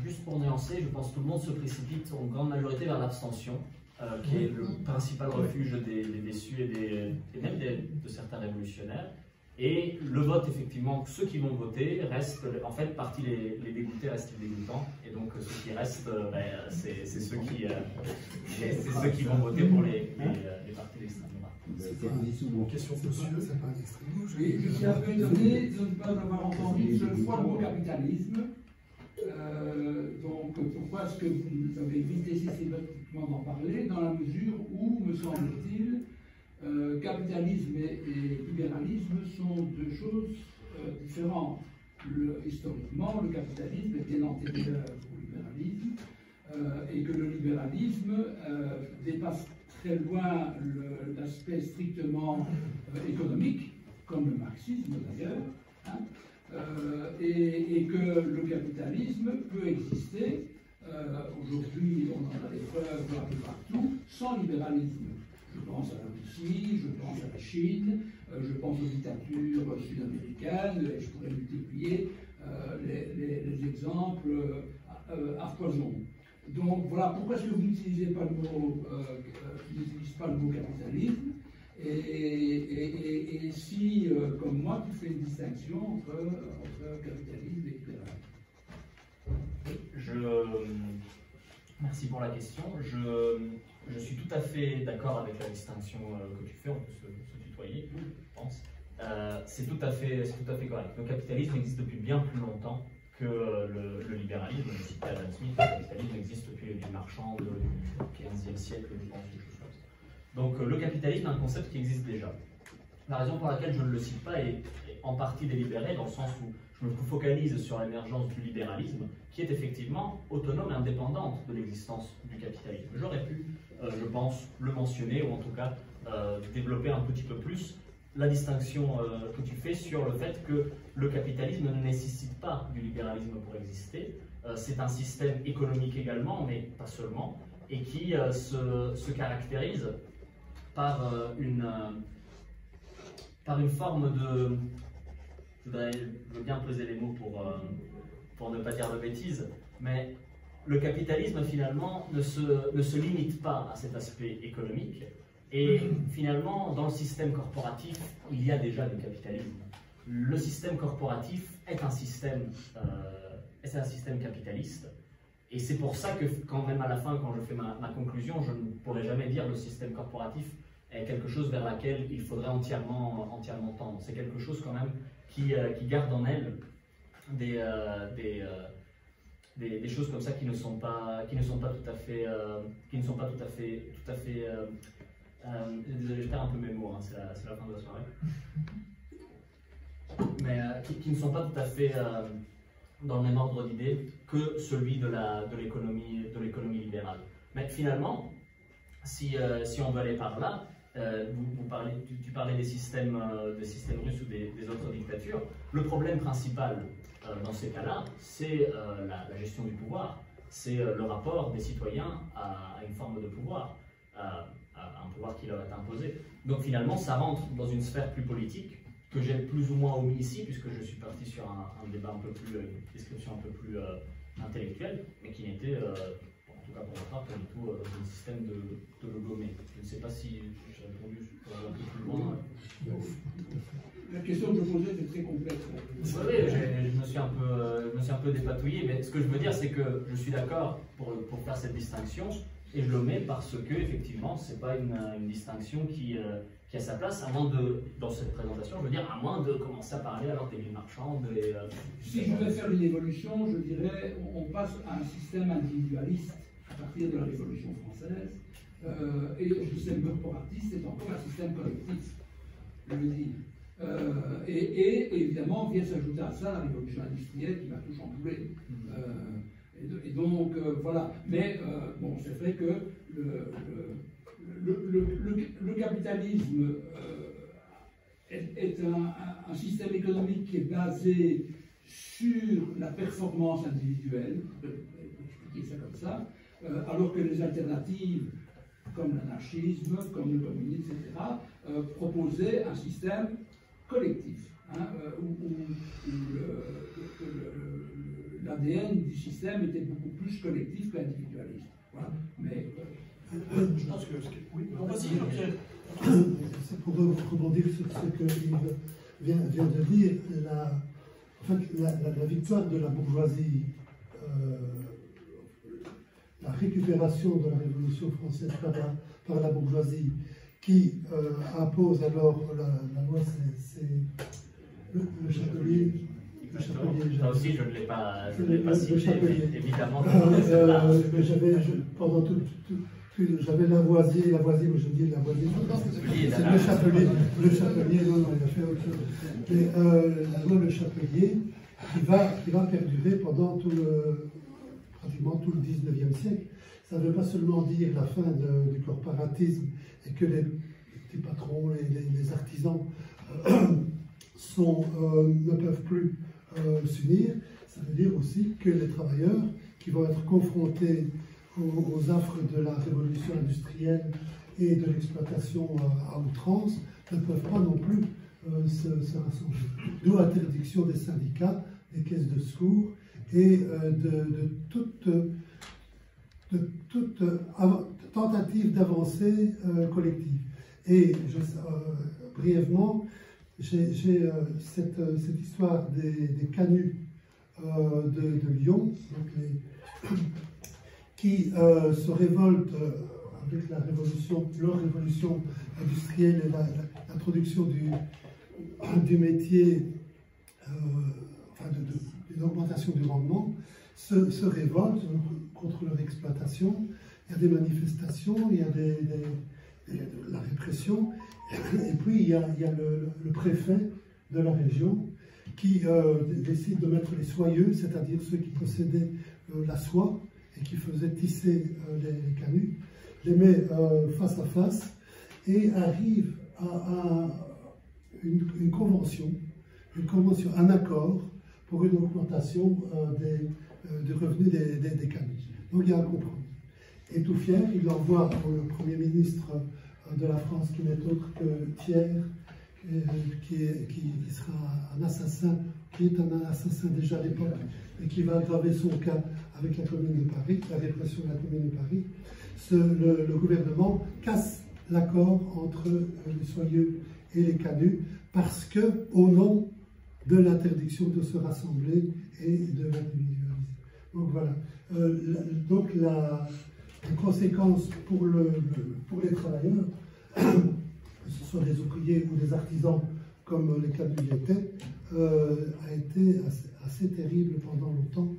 juste pour nuancer, je pense que tout le monde se précipite en grande majorité vers l'abstention, qui est le principal refuge des déçus et même de certains révolutionnaires. Et le vote, effectivement, ceux qui vont voter restent, en fait, partie les dégoûtés restent les dégoûtants. Et donc, ceux qui restent, c'est ceux qui vont voter pour les partis d'extrême droite. Question de monsieur. Oui, je suis un peu étonné de ne pas avoir entendu une seule fois le mot capitalisme. Donc, pourquoi est-ce que vous avez évité systématiquement d'en parler, dans la mesure où, me semble-t-il, capitalisme et libéralisme sont deux choses différentes. Historiquement, le capitalisme est bien antérieur au libéralisme et que le libéralisme dépasse très loin l'aspect strictement économique, comme le marxisme d'ailleurs, hein, et que le capitalisme peut exister, aujourd'hui on en a des preuves un peu partout, sans libéralisme. Je pense à la Russie, je pense à la Chine, je pense aux dictatures sud-américaines, et je pourrais multiplier les exemples à foison. Donc voilà, pourquoi est-ce que vous n'utilisez pas le mot, capitalisme et si, comme moi, tu fais une distinction entre capitalisme et libéralisme. Merci pour la question. Je suis tout à fait d'accord avec la distinction que tu fais, on peut se tutoyer, je pense. C'est tout à fait correct. Le capitalisme existe depuis bien plus longtemps que le libéralisme. Je citais Adam Smith, le capitalisme existe depuis les marchands du XVe siècle, je pense, quelque chose comme ça. Donc le capitalisme est un concept qui existe déjà. La raison pour laquelle je ne le cite pas est en partie délibérée, dans le sens où je me focalise sur l'émergence du libéralisme, qui est effectivement autonome et indépendante de l'existence du capitalisme. J'aurais pu, je pense, le mentionner, ou en tout cas développer un petit peu plus la distinction que tu fais sur le fait que le capitalisme ne nécessite pas du libéralisme pour exister. C'est un système économique également, mais pas seulement, et qui se caractérise par une forme de... Je veux bien peser les mots pour ne pas dire de bêtises, mais le capitalisme finalement ne se limite pas à cet aspect économique, et finalement dans le système corporatif il y a déjà du capitalisme. le système corporatif est un système capitaliste. Et c'est pour ça que quand même à la fin, quand je fais ma conclusion, je ne pourrais jamais dire que le système corporatif est quelque chose vers laquelle il faudrait entièrement tendre. C'est quelque chose quand même qui garde en elle des choses comme ça qui ne sont pas tout à fait désolé, je perds un peu mes mots, hein, c'est la fin de la soirée, mais qui ne sont pas tout à fait dans le même ordre d'idées que celui de l'économie libérale. Mais finalement, si on veut aller par là, tu parlais des systèmes russes ou des autres dictatures. Le problème principal dans ces cas-là, c'est la gestion du pouvoir, c'est le rapport des citoyens à une forme de pouvoir, à un pouvoir qui leur est imposé. Donc finalement, ça rentre dans une sphère plus politique, que j'ai plus ou moins omis ici, puisque je suis parti sur un débat un peu plus, une description un peu plus intellectuelle, mais qui n'était, en tout cas pour ma part, pas du tout un système de le gommer. Je ne sais pas si j'ai répondu un peu plus loin. La question que je posais était très complexe. Oui, je me suis un peu dépatouillé, mais ce que je veux dire, c'est que je suis d'accord pour faire cette distinction, et je le mets parce que, effectivement, ce n'est pas une distinction qui a sa place, à moins de, dans cette présentation, je veux dire, à moins de commencer à parler alors des villes marchandes. Si je devais faire une évolution, je dirais, on passe à un système individualiste à partir de la Révolution française, et le système corporatiste est encore un système collectif, je veux dire. Et évidemment, vient s'ajouter à ça la révolution industrielle qui va tout chambouler. Et donc, voilà. Mais bon, c'est vrai que le capitalisme est un système économique qui est basé sur la performance individuelle, on peut expliquer ça comme ça, alors que les alternatives, comme l'anarchisme, comme le communisme, etc., proposaient un système collectif, hein, où l'ADN du système était beaucoup plus collectif qu'individualiste. Voilà. Mais je pense que oui, vas-y. C'est pour rebondir sur ce que Yves vient de dire, la victoire de la bourgeoisie, la récupération de la Révolution française par la bourgeoisie, qui impose alors la loi, c'est le Chapelier. Ça aussi, je ne l'ai pas cité, évidemment. Pendant j'avais Lavoisier, mais je dis Lavoisier. C'est le Chapelier, non, il a fait autre chose. Mais la loi Le Chapelier, qui va perdurer pendant pratiquement tout le 19e siècle. Ça ne veut pas seulement dire la fin du corporatisme et que les petits patrons, les artisans ne peuvent plus s'unir. Ça veut dire aussi que les travailleurs qui vont être confrontés aux affres de la révolution industrielle et de l'exploitation à outrance ne peuvent pas non plus se rassembler. D'où l'interdiction des syndicats, des caisses de secours et de toute tentative d'avancée collective. Et brièvement, j'ai cette histoire des canuts de Lyon, donc qui se révoltent avec leur révolution industrielle et l'introduction du métier, d'une augmentation du rendement, se révoltent contre leur exploitation. Il y a des manifestations, il y a la répression, et puis il y a le préfet de la région qui décide de mettre les soyeux, c'est-à-dire ceux qui possédaient la soie et qui faisaient tisser les canuts, les met face à face et arrive à une convention, un accord pour une augmentation des revenus des canuts. Donc il y a un compromis. Et tout fier, il envoie au Premier ministre de la France, qui n'est autre que Thiers, qui sera un assassin, qui est un assassin déjà à l'époque, et qui va aggraver son cas avec la Commune de Paris, la répression de la Commune de Paris. Le gouvernement casse l'accord entre les soyeux et les canuts, parce que, au nom de l'interdiction de se rassembler et de l'individualisme. Donc voilà. Donc les conséquences pour les travailleurs, que ce soit des ouvriers ou des artisans, comme les cas du Vietnam, a été assez terrible pendant longtemps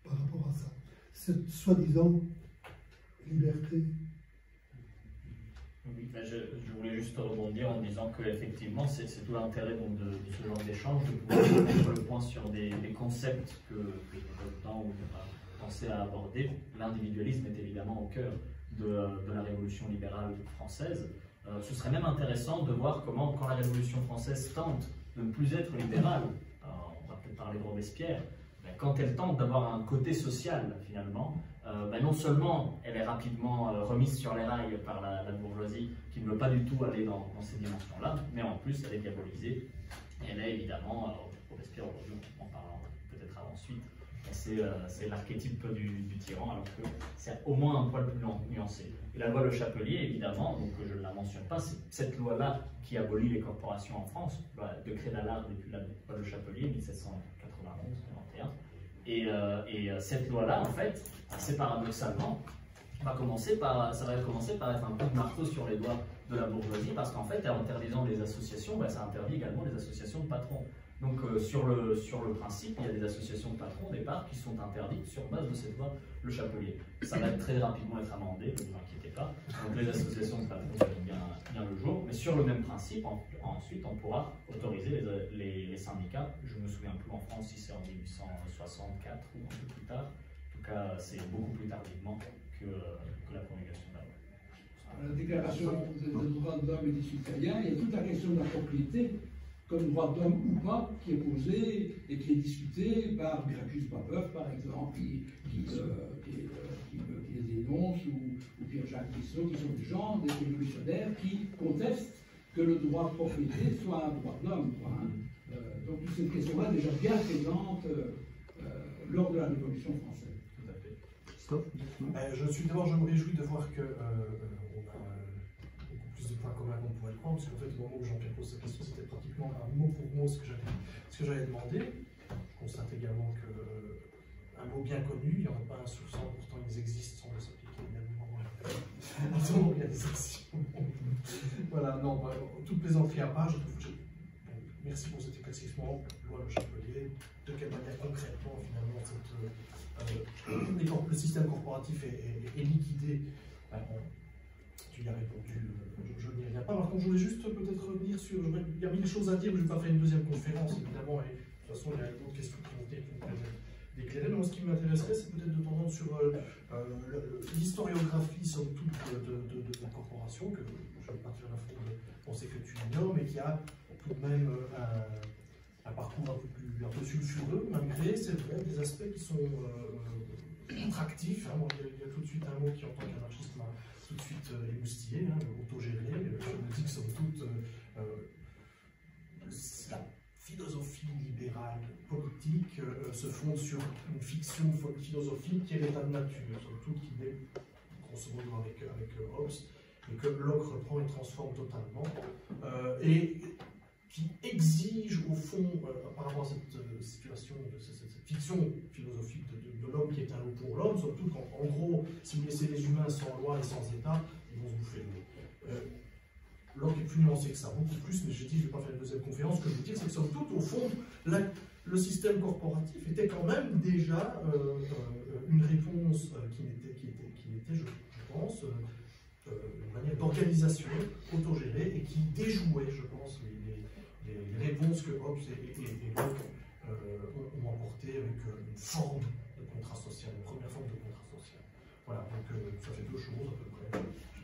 par rapport à ça. Cette soi-disant liberté. Oui, je voulais juste rebondir en disant qu'effectivement, c'est tout l'intérêt de ce genre d'échange, de pouvoir mettre le point sur des concepts que je n'ai pas le temps ou pas pensé à aborder. L'individualisme est évidemment au cœur de la révolution libérale française. Ce serait même intéressant de voir comment, quand la Révolution française tente de ne plus être libérale, on va peut-être parler de Robespierre, quand elle tente d'avoir un côté social, finalement, non seulement elle est rapidement remise sur les rails par la bourgeoisie, qui ne veut pas du tout aller dans ces dimensions-là, mais en plus elle est diabolisée. Et elle est évidemment, Robespierre, aujourd'hui on en parlera peut-être ensuite, c'est l'archétype du tyran, alors que c'est au moins un poil plus nuancé. Et la loi Le Chapelier, évidemment, donc je ne la mentionne pas, c'est cette loi-là qui abolit les corporations en France, le décret d'Allard depuis la loi Le Chapelier, 1791-91. Et cette loi-là, en fait, assez paradoxalement, ça va commencer par être un coup de marteau sur les doigts de la bourgeoisie, parce qu'en fait, en interdisant les associations, ça interdit également les associations de patrons. Donc sur le principe, il y a des associations de patrons au départ qui sont interdites sur base de cette loi Le Chapelier. Ça va très rapidement être amendé, ne vous inquiétez pas. Donc les associations de patrons verront bien le jour. Mais sur le même principe, ensuite, on pourra autoriser les syndicats. Je ne me souviens plus en France si c'est en 1864 ou un peu plus tard. En tout cas, c'est beaucoup plus tardivement que la promulgation de la loi. La déclaration des droits de l'homme et des citoyens, il y a toute la question de la propriété, comme droit d'homme ou pas, qui est posée et qui est discutée par Gracchus Babeuf, par exemple, qui les dénonce, ou Pierre-Jacques Tissot, qui sont des gens, des révolutionnaires, qui contestent que le droit de propriété soit un droit de l'homme. Donc cette question-là est déjà bien présente lors de la Révolution française. Tout à fait. Stop. Je me réjouis de voir que on a beaucoup plus de points communs qu'on pourrait le prendre, parce qu'en fait, au moment où Jean-Pierre pose cette question, c'était pratiquement un mot pour mot ce que j'avais demandé. Je constate également qu'un mot bien connu, il n'y en a pas un sur 100, pourtant ils existent sans s'appliquer également à son organisation. Voilà, non, toute plaisanterie à part, merci pour cet éclaircissement, loi Le Chapelier, de quelle manière concrètement, finalement, le système corporatif est liquidé. Tu y as répondu, je n'y reviens pas. Par contre, je voulais juste peut-être revenir sur. Il y a mille choses à dire, mais je ne vais pas faire une deuxième conférence, évidemment, et de toute façon, il y a d'autres questions qui vont venir d'éclairer. Mais moi, ce qui m'intéresserait, c'est peut-être de t'entendre sur l'historiographie, somme toute, de la corporation, que je ne vais pas te faire la faute de penser que tu ignores, mais qui a tout de même un parcours un peu sulfureux, malgré, c'est vrai, des aspects qui sont attractifs. Hein. Bon, il y a tout de suite un mot qui, en tant qu'anarchiste, m'a tout de suite émoustillé, autogéré. Je me dis que, somme toute, la philosophie libérale politique se fonde sur une fiction philosophique qui est l'état de nature, somme toute, qui est, grosso modo, avec Hobbes, et que Locke reprend et transforme totalement. Et qui exige, au fond, par rapport à cette situation, cette fiction philosophique de l'homme qui est un loup pour l'homme, surtout qu'en gros, si vous laissez les humains sans loi et sans État, ils vont se bouffer le nez. Locke est plus nuancé que ça, beaucoup plus, mais je dis, je ne vais pas faire une deuxième conférence. Ce que je veux dire, c'est que, somme toute, au fond, le système corporatif était quand même déjà une réponse qui n'était, je pense, une manière d'organisation autogérée et qui déjouait, je pense, les réponses que Hobbes et Locke ont apportées avec une forme de contrat social, une première forme de contrat social. Voilà, donc ça fait deux choses à peu près.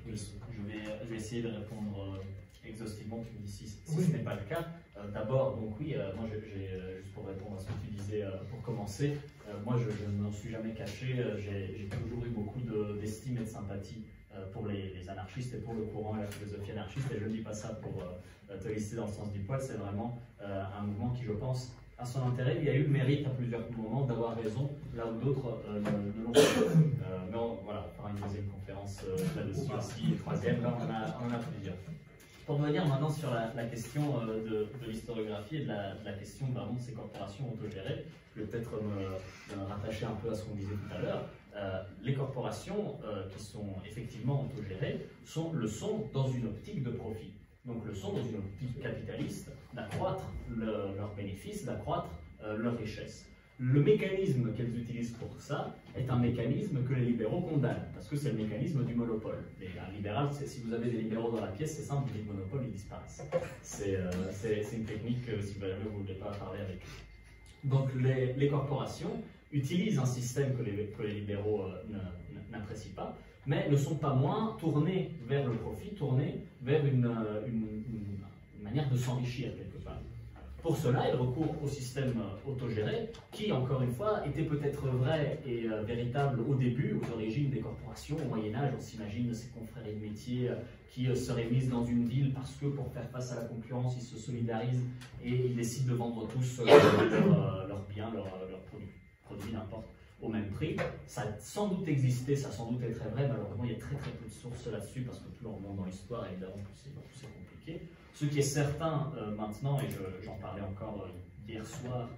Oui, je vais essayer de répondre exhaustivement, tu me dis si ce n'est pas le cas. D'abord, donc oui, moi juste pour répondre à ce que tu disais pour commencer, moi je ne m'en suis jamais caché, j'ai toujours eu beaucoup d'estime et de sympathie pour les anarchistes et pour le courant et la philosophie anarchiste, et je ne dis pas ça pour te lister dans le sens du poil, c'est vraiment un mouvement qui, je pense, a son intérêt. Il y a eu le mérite à plusieurs moments d'avoir raison, là où d'autres ne l'ont pas. Mais voilà, on fera une deuxième conférence là-dessus aussi, et troisième, là on en a plusieurs. Pour revenir maintenant sur la question de l'historiographie et de la question vraiment de ces corporations autogérées, je vais peut-être me rattacher un peu à ce qu'on disait tout à l'heure. Les corporations qui sont effectivement autogérées le sont dans une optique de profit. Donc le sont dans une optique capitaliste d'accroître leurs bénéfices, d'accroître leur richesse. Le mécanisme qu'elles utilisent pour ça est un mécanisme que les libéraux condamnent, parce que c'est le mécanisme du monopole. Un libéral, si vous avez des libéraux dans la pièce, c'est simple, vous dites monopole, ils disparaissent. C'est une technique, si jamais vous ne voulez pas parler avec eux. Donc les corporations utilisent un système que les libéraux n'apprécient pas, mais ne sont pas moins tournés vers le profit, tournés vers une manière de s'enrichir quelque part. Pour cela, ils recourent au système autogéré, qui, encore une fois, était peut-être vrai et véritable au début, aux origines des corporations. Au Moyen-Âge, on s'imagine ces confréries de métiers qui se réunissent dans une ville parce que, pour faire face à la concurrence, ils se solidarisent et ils décident de vendre tous leurs biens, leurs produits, n'importe, au même prix. Ça a sans doute existé, ça a sans doute été très vrai. Malheureusement, il y a très peu de sources là-dessus parce que plus on remonte dans l'histoire, évidemment, plus c'est compliqué. Ce qui est certain maintenant, et j'en parlais encore hier soir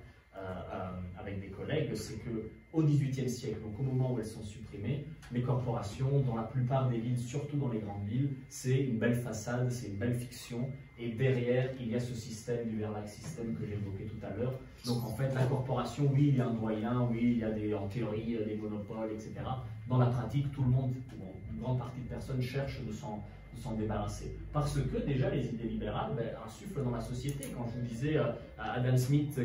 avec des collègues, c'est qu'au XVIIIe siècle, donc au moment où elles sont supprimées, les corporations, dans la plupart des villes, surtout dans les grandes villes, c'est une belle façade, c'est une belle fiction, et derrière, il y a ce système du Verlag système que j'ai évoqué tout à l'heure. Donc en fait, la corporation, oui, il y a un doyen, oui, il y a en théorie des monopoles, etc. Dans la pratique, tout le monde, une grande partie de personnes cherchent de s'en débarrasser. Parce que déjà les idées libérales insufflent dans la société. Quand je vous disais Adam Smith,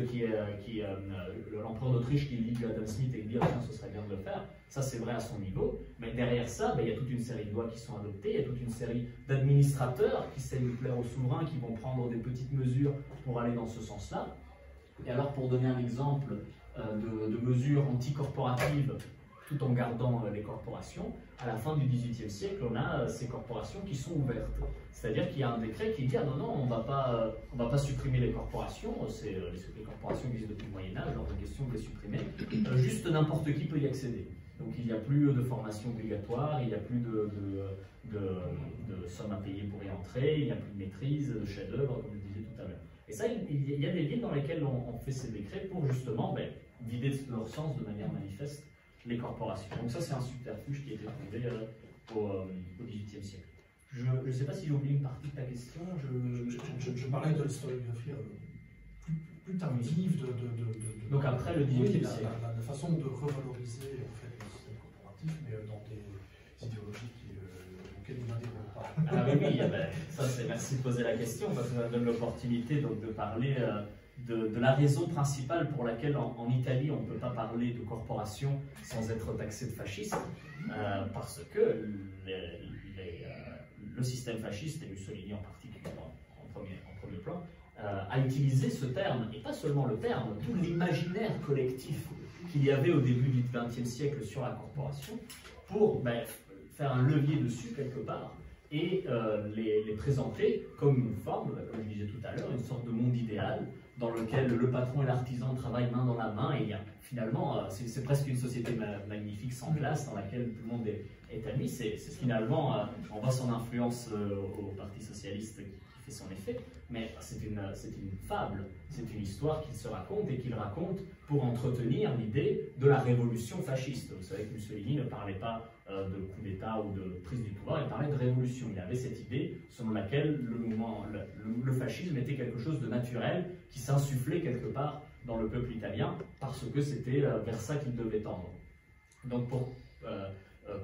l'empereur d'Autriche qui lit Adam Smith et qui dit tiens, ce serait bien de le faire, ça c'est vrai à son niveau, mais derrière ça, il y a toute une série de lois qui sont adoptées, il y a toute une série d'administrateurs qui essaient de plaire aux souverains, qui vont prendre des petites mesures pour aller dans ce sens-là. Et alors pour donner un exemple de mesures anticorporatives, tout en gardant les corporations, à la fin du XVIIIe siècle, on a ces corporations qui sont ouvertes. C'est-à-dire qu'il y a un décret qui dit « Ah non, on va pas supprimer les corporations, c'est les corporations qui existent depuis le Moyen-Âge, hors de question de les supprimer, juste n'importe qui peut y accéder. » Donc il n'y a plus de formation obligatoire, il n'y a plus de sommes à payer pour y entrer, il n'y a plus de maîtrise, de chef-d'œuvre, comme je disais tout à l'heure. Et ça, il y a des villes dans lesquelles on fait ces décrets pour justement vider de leur sens de manière manifeste les corporations. Donc ça, c'est un subterfuge qui a été trouvé au XVIIIe siècle. Je ne sais pas si j'ai oublié une partie de ta question. Je parlais de l'historiographie plus tardive donc après le XVIIIe siècle. La façon de revaloriser en fait, le système corporatif, mais dans des idéologies auxquelles nous n'adhérons pas. Ah oui, ça c'est merci de poser la question parce que ça donne l'opportunité donc de parler de la raison principale pour laquelle en Italie on ne peut pas parler de corporation sans être taxé de fasciste, parce que le système fasciste, et Mussolini en particulier en premier plan, a utilisé ce terme, et pas seulement le terme, tout l'imaginaire collectif qu'il y avait au début du XXe siècle sur la corporation, pour faire un levier dessus quelque part, et les présenter comme une forme, comme je disais tout à l'heure, une sorte de monde idéal, dans lequel le patron et l'artisan travaillent main dans la main, et finalement, c'est presque une société magnifique, sans classe, dans laquelle tout le monde est ami. C'est finalement, on voit son influence au Parti Socialiste qui fait son effet, mais c'est une fable, c'est une histoire qu'il se raconte et qu'il raconte pour entretenir l'idée de la révolution fasciste. Vous savez que Mussolini ne parlait pas de coup d'État ou de prise du pouvoir, il parlait de révolution. Il avait cette idée selon laquelle le fascisme était quelque chose de naturel qui s'insufflait quelque part dans le peuple italien parce que c'était vers ça qu'il devait tendre. Donc pour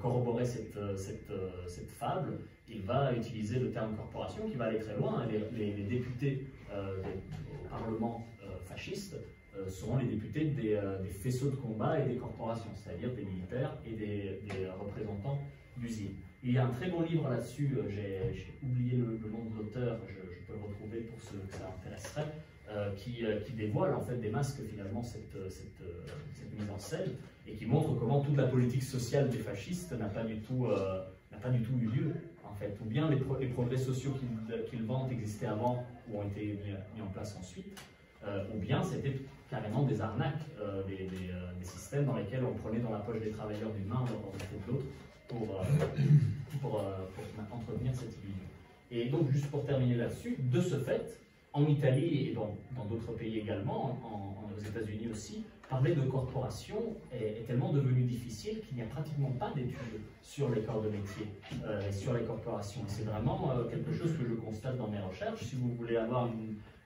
corroborer cette fable, il va utiliser le terme corporation qui va aller très loin. Les députés au Parlement fasciste seront les députés des faisceaux de combat et des corporations, c'est-à-dire des militaires et des représentants d'usines. Il y a un très bon livre là-dessus, j'ai oublié le nom de l'auteur, je peux le retrouver pour ceux que ça intéresserait, qui dévoile en fait des masques finalement cette mise en scène et qui montre comment toute la politique sociale des fascistes n'a pas du tout eu lieu en fait, ou bien les progrès sociaux qu'ils vantent existaient avant ou ont été mis en place ensuite, ou bien c'était carrément des arnaques, des systèmes dans lesquels on prenait dans la poche des travailleurs d'une main, on leur mettait de l'autre pour entretenir cette illusion. Et donc, juste pour terminer là-dessus, de ce fait, en Italie et dans d'autres pays également, aux États-Unis aussi, parler de corporation est tellement devenu difficile qu'il n'y a pratiquement pas d'études sur les corps de métier et sur les corporations. C'est vraiment quelque chose que je constate dans mes recherches. Si vous voulez avoir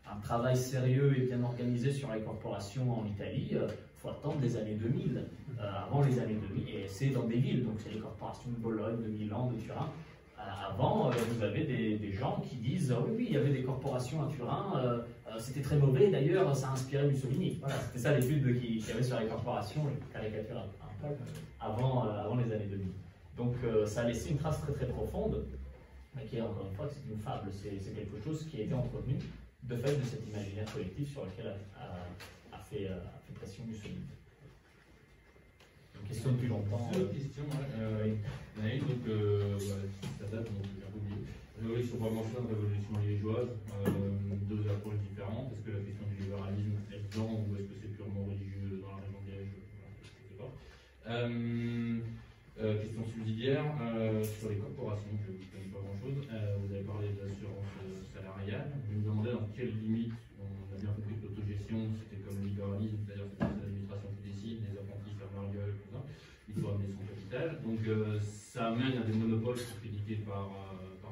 un travail sérieux et bien organisé sur les corporations en Italie, il faut attendre les années 2000, avant les années 2000, et c'est dans des villes, donc c'est les corporations de Bologne, de Milan, de Turin. Avant, vous avez des gens qui disent oui, oui, il y avait des corporations à Turin, c'était très mauvais, d'ailleurs, ça a inspiré Mussolini. Voilà, c'était ça l'étude qu'il y avait sur les corporations, les caricatures un peu, avant les années 2000. Donc ça a laissé une trace très très profonde, mais qui est encore une fois, c'est une fable, c'est quelque chose qui a été entretenu de fait de cet imaginaire collectif sur lequel a fait pression Mussolini. Une question depuis longtemps. Deux questions, ouais. Il y en a une, donc, ça date, donc j'ai un peu oublié. Révolution provençale, révolution liégeoise, deux approches différentes. Est-ce que la question du libéralisme est dedans ou est-ce que c'est purement religieux dans la région de Liège? Je ne sais pas. Question subsidiaire, sur les corporations, je ne connais pas grand-chose. Vous avez parlé de l'assurance salariale. Je me demandais dans quelle limite, on a bien compris que l'autogestion, c'était comme le libéralisme, c'est-à-dire que c'est l'administration qui décide, les apprentis ferment leur gueule, tout ça. Il faut amener son capital. Donc ça amène à des monopoles qui sont critiqués par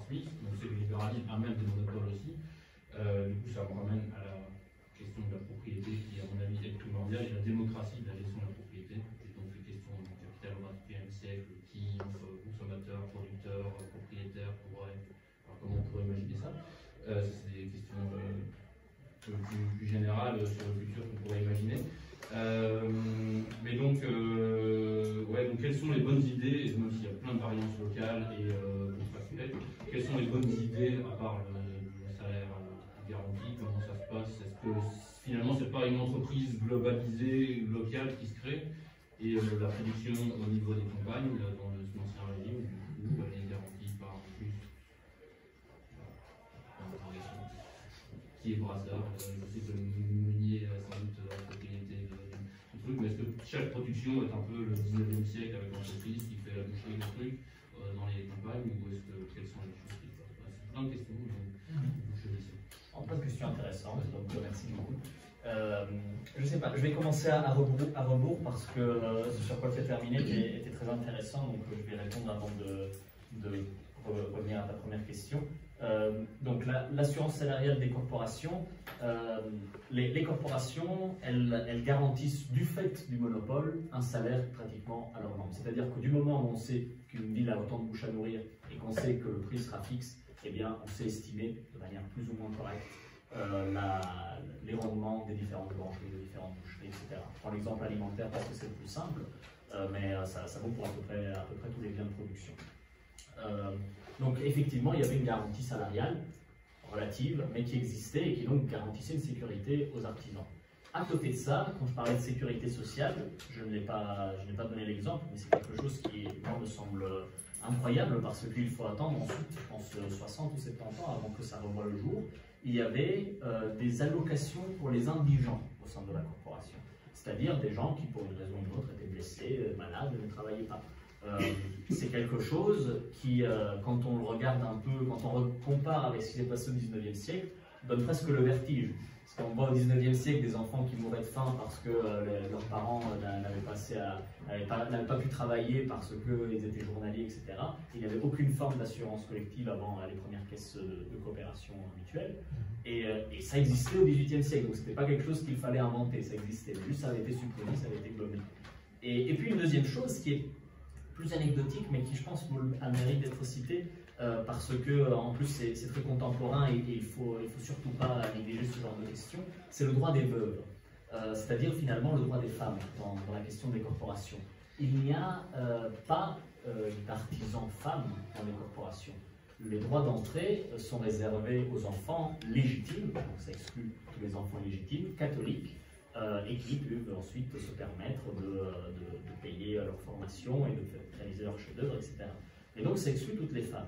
Smith. Donc c'est que le libéralisme amène des monopoles aussi. Du coup, ça me ramène à la question de la propriété qui, à mon avis, est primordiale, et la démocratie de la gestion de la propriété. Et donc les questions du capital au XXIe siècle, qui, entre consommateurs, producteurs, propriétaires, pourrait. Alors comment on pourrait imaginer ça? C'est des questions plus générales sur le futur qu'on pourrait imaginer. Mais donc, ouais, donc, quelles sont les bonnes idées, même s'il y a plein de variances locales et contractuelles, quelles sont les bonnes idées, à part le salaire garanti, comment ça se passe? Est-ce que finalement, c'est pas une entreprise globalisée, locale qui se crée, et la production au niveau des campagnes, dans l'ancien régime, où elle est garantie par plus qui est brasseur? Je sais que le meunier a sans doute la propriété du truc, mais est-ce que chaque production est un peu le 19e siècle avec l'entreprise qui fait la boucherie du truc dans les campagnes, ou est-ce que quelles sont les choses qui se passent? C'est plein de questions, donc je vais laisser. Plein de questions intéressantes, donc merci beaucoup. Je ne sais pas, je vais commencer à rebours parce que ce sur quoi tu as terminé était très intéressant, donc je vais répondre avant de revenir à ta première question. Donc l'assurance salariale des corporations, les corporations, elles garantissent du fait du monopole un salaire pratiquement à leur norme. C'est-à-dire que du moment où on sait qu'une ville a autant de bouches à nourrir et qu'on sait que le prix sera fixe, eh bien on sait estimer de manière plus ou moins correcte les rendements des différentes brancheries, des différentes boucheries, etc. Je prends l'exemple alimentaire parce que c'est le plus simple, mais ça vaut pour à peu près tous les biens de production. Donc effectivement, il y avait une garantie salariale relative, mais qui existait et qui donc garantissait une sécurité aux artisans. À côté de ça, quand je parlais de sécurité sociale, je n'ai pas donné l'exemple, mais c'est quelque chose qui, moi, me semble incroyable parce qu'il faut attendre ensuite, je pense, 60 ou 70 ans avant que ça revoie le jour. Il y avait des allocations pour les indigents au sein de la corporation, c'est-à-dire des gens qui, pour une raison ou une autre, étaient blessés, malades, ne travaillaient pas. C'est quelque chose qui, quand on le regarde un peu, quand on compare avec ce qui s'est passé au 19e siècle, donne presque le vertige. Parce qu'on voit au 19e siècle des enfants qui mouraient de faim parce que leurs parents n'avaient pas pu travailler parce qu'ils étaient journaliers, etc. Il n'y avait aucune forme d'assurance collective avant les premières caisses de coopération mutuelle. Et ça existait au 18e siècle, donc ce n'était pas quelque chose qu'il fallait inventer, ça existait. Juste ça avait été supprimé, ça avait été gommé. Et puis une deuxième chose qui est plus anecdotique, mais qui je pense a le mérite d'être citée, parce que en plus c'est très contemporain et il faut surtout pas négliger ce genre de questions, c'est le droit des veuves, c'est-à-dire finalement le droit des femmes dans la question des corporations. Il n'y a pas d'artisans femmes dans les corporations. Les droits d'entrée sont réservés aux enfants légitimes, donc ça exclut tous les enfants légitimes, catholiques, et qui peuvent ensuite se permettre de payer leur formation et de réaliser leur chef-d'œuvre, etc. Et donc ça exclut toutes les femmes.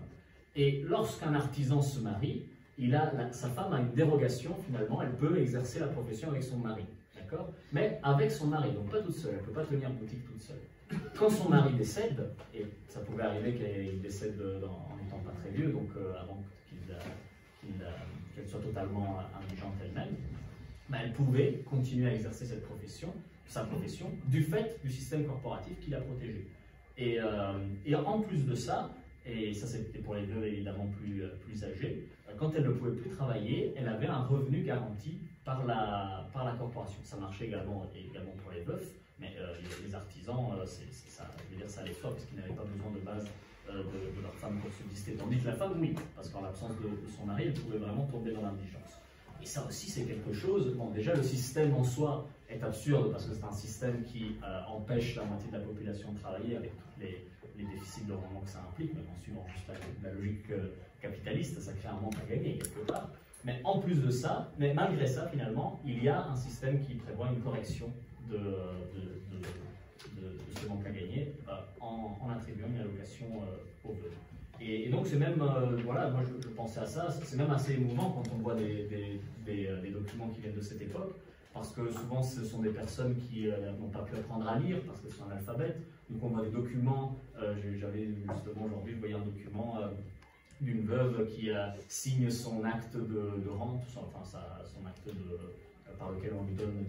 Et lorsqu'un artisan se marie, sa femme a une dérogation finalement, elle peut exercer la profession avec son mari, d'accord? Mais avec son mari, donc pas toute seule, elle ne peut pas tenir boutique toute seule. Quand son mari décède, et ça pouvait arriver qu'il décède en n'étant pas très vieux, donc avant qu'il qu'elle soit totalement indigente elle-même, ben, elle pouvait continuer à exercer sa profession, du fait du système corporatif qui la protégeait. Et en plus de ça, et ça c'était pour les veuves évidemment plus âgées, quand elle ne pouvait plus travailler, elle avait un revenu garanti par la corporation. Ça marchait également pour les veufs, mais les artisans, je veux dire, ça allait fort parce qu'ils n'avaient pas besoin de base de leur femme pour subsister. Tandis que la femme, oui, parce qu'en l'absence de son mari, elle pouvait vraiment tomber dans l'indigence. Et ça aussi, c'est quelque chose. Bon, déjà, le système en soi est absurde parce que c'est un système qui empêche la moitié de la population de travailler avec tous les déficits de rendement que ça implique, même en suivant juste la logique capitaliste, ça crée un manque à gagner quelque part. Mais en plus de ça, mais malgré ça, finalement, il y a un système qui prévoit une correction de ce manque à gagner en attribuant une allocation aux veuves. Et donc c'est même, voilà, moi je pensais à ça, c'est même assez émouvant quand on voit des documents qui viennent de cette époque, parce que souvent ce sont des personnes qui n'ont pas pu apprendre à lire parce qu'elles sont analphabètes. Donc on voit des documents, j'avais justement aujourd'hui, je voyais un document d'une veuve qui signe son acte de rente, enfin son acte par lequel on lui donne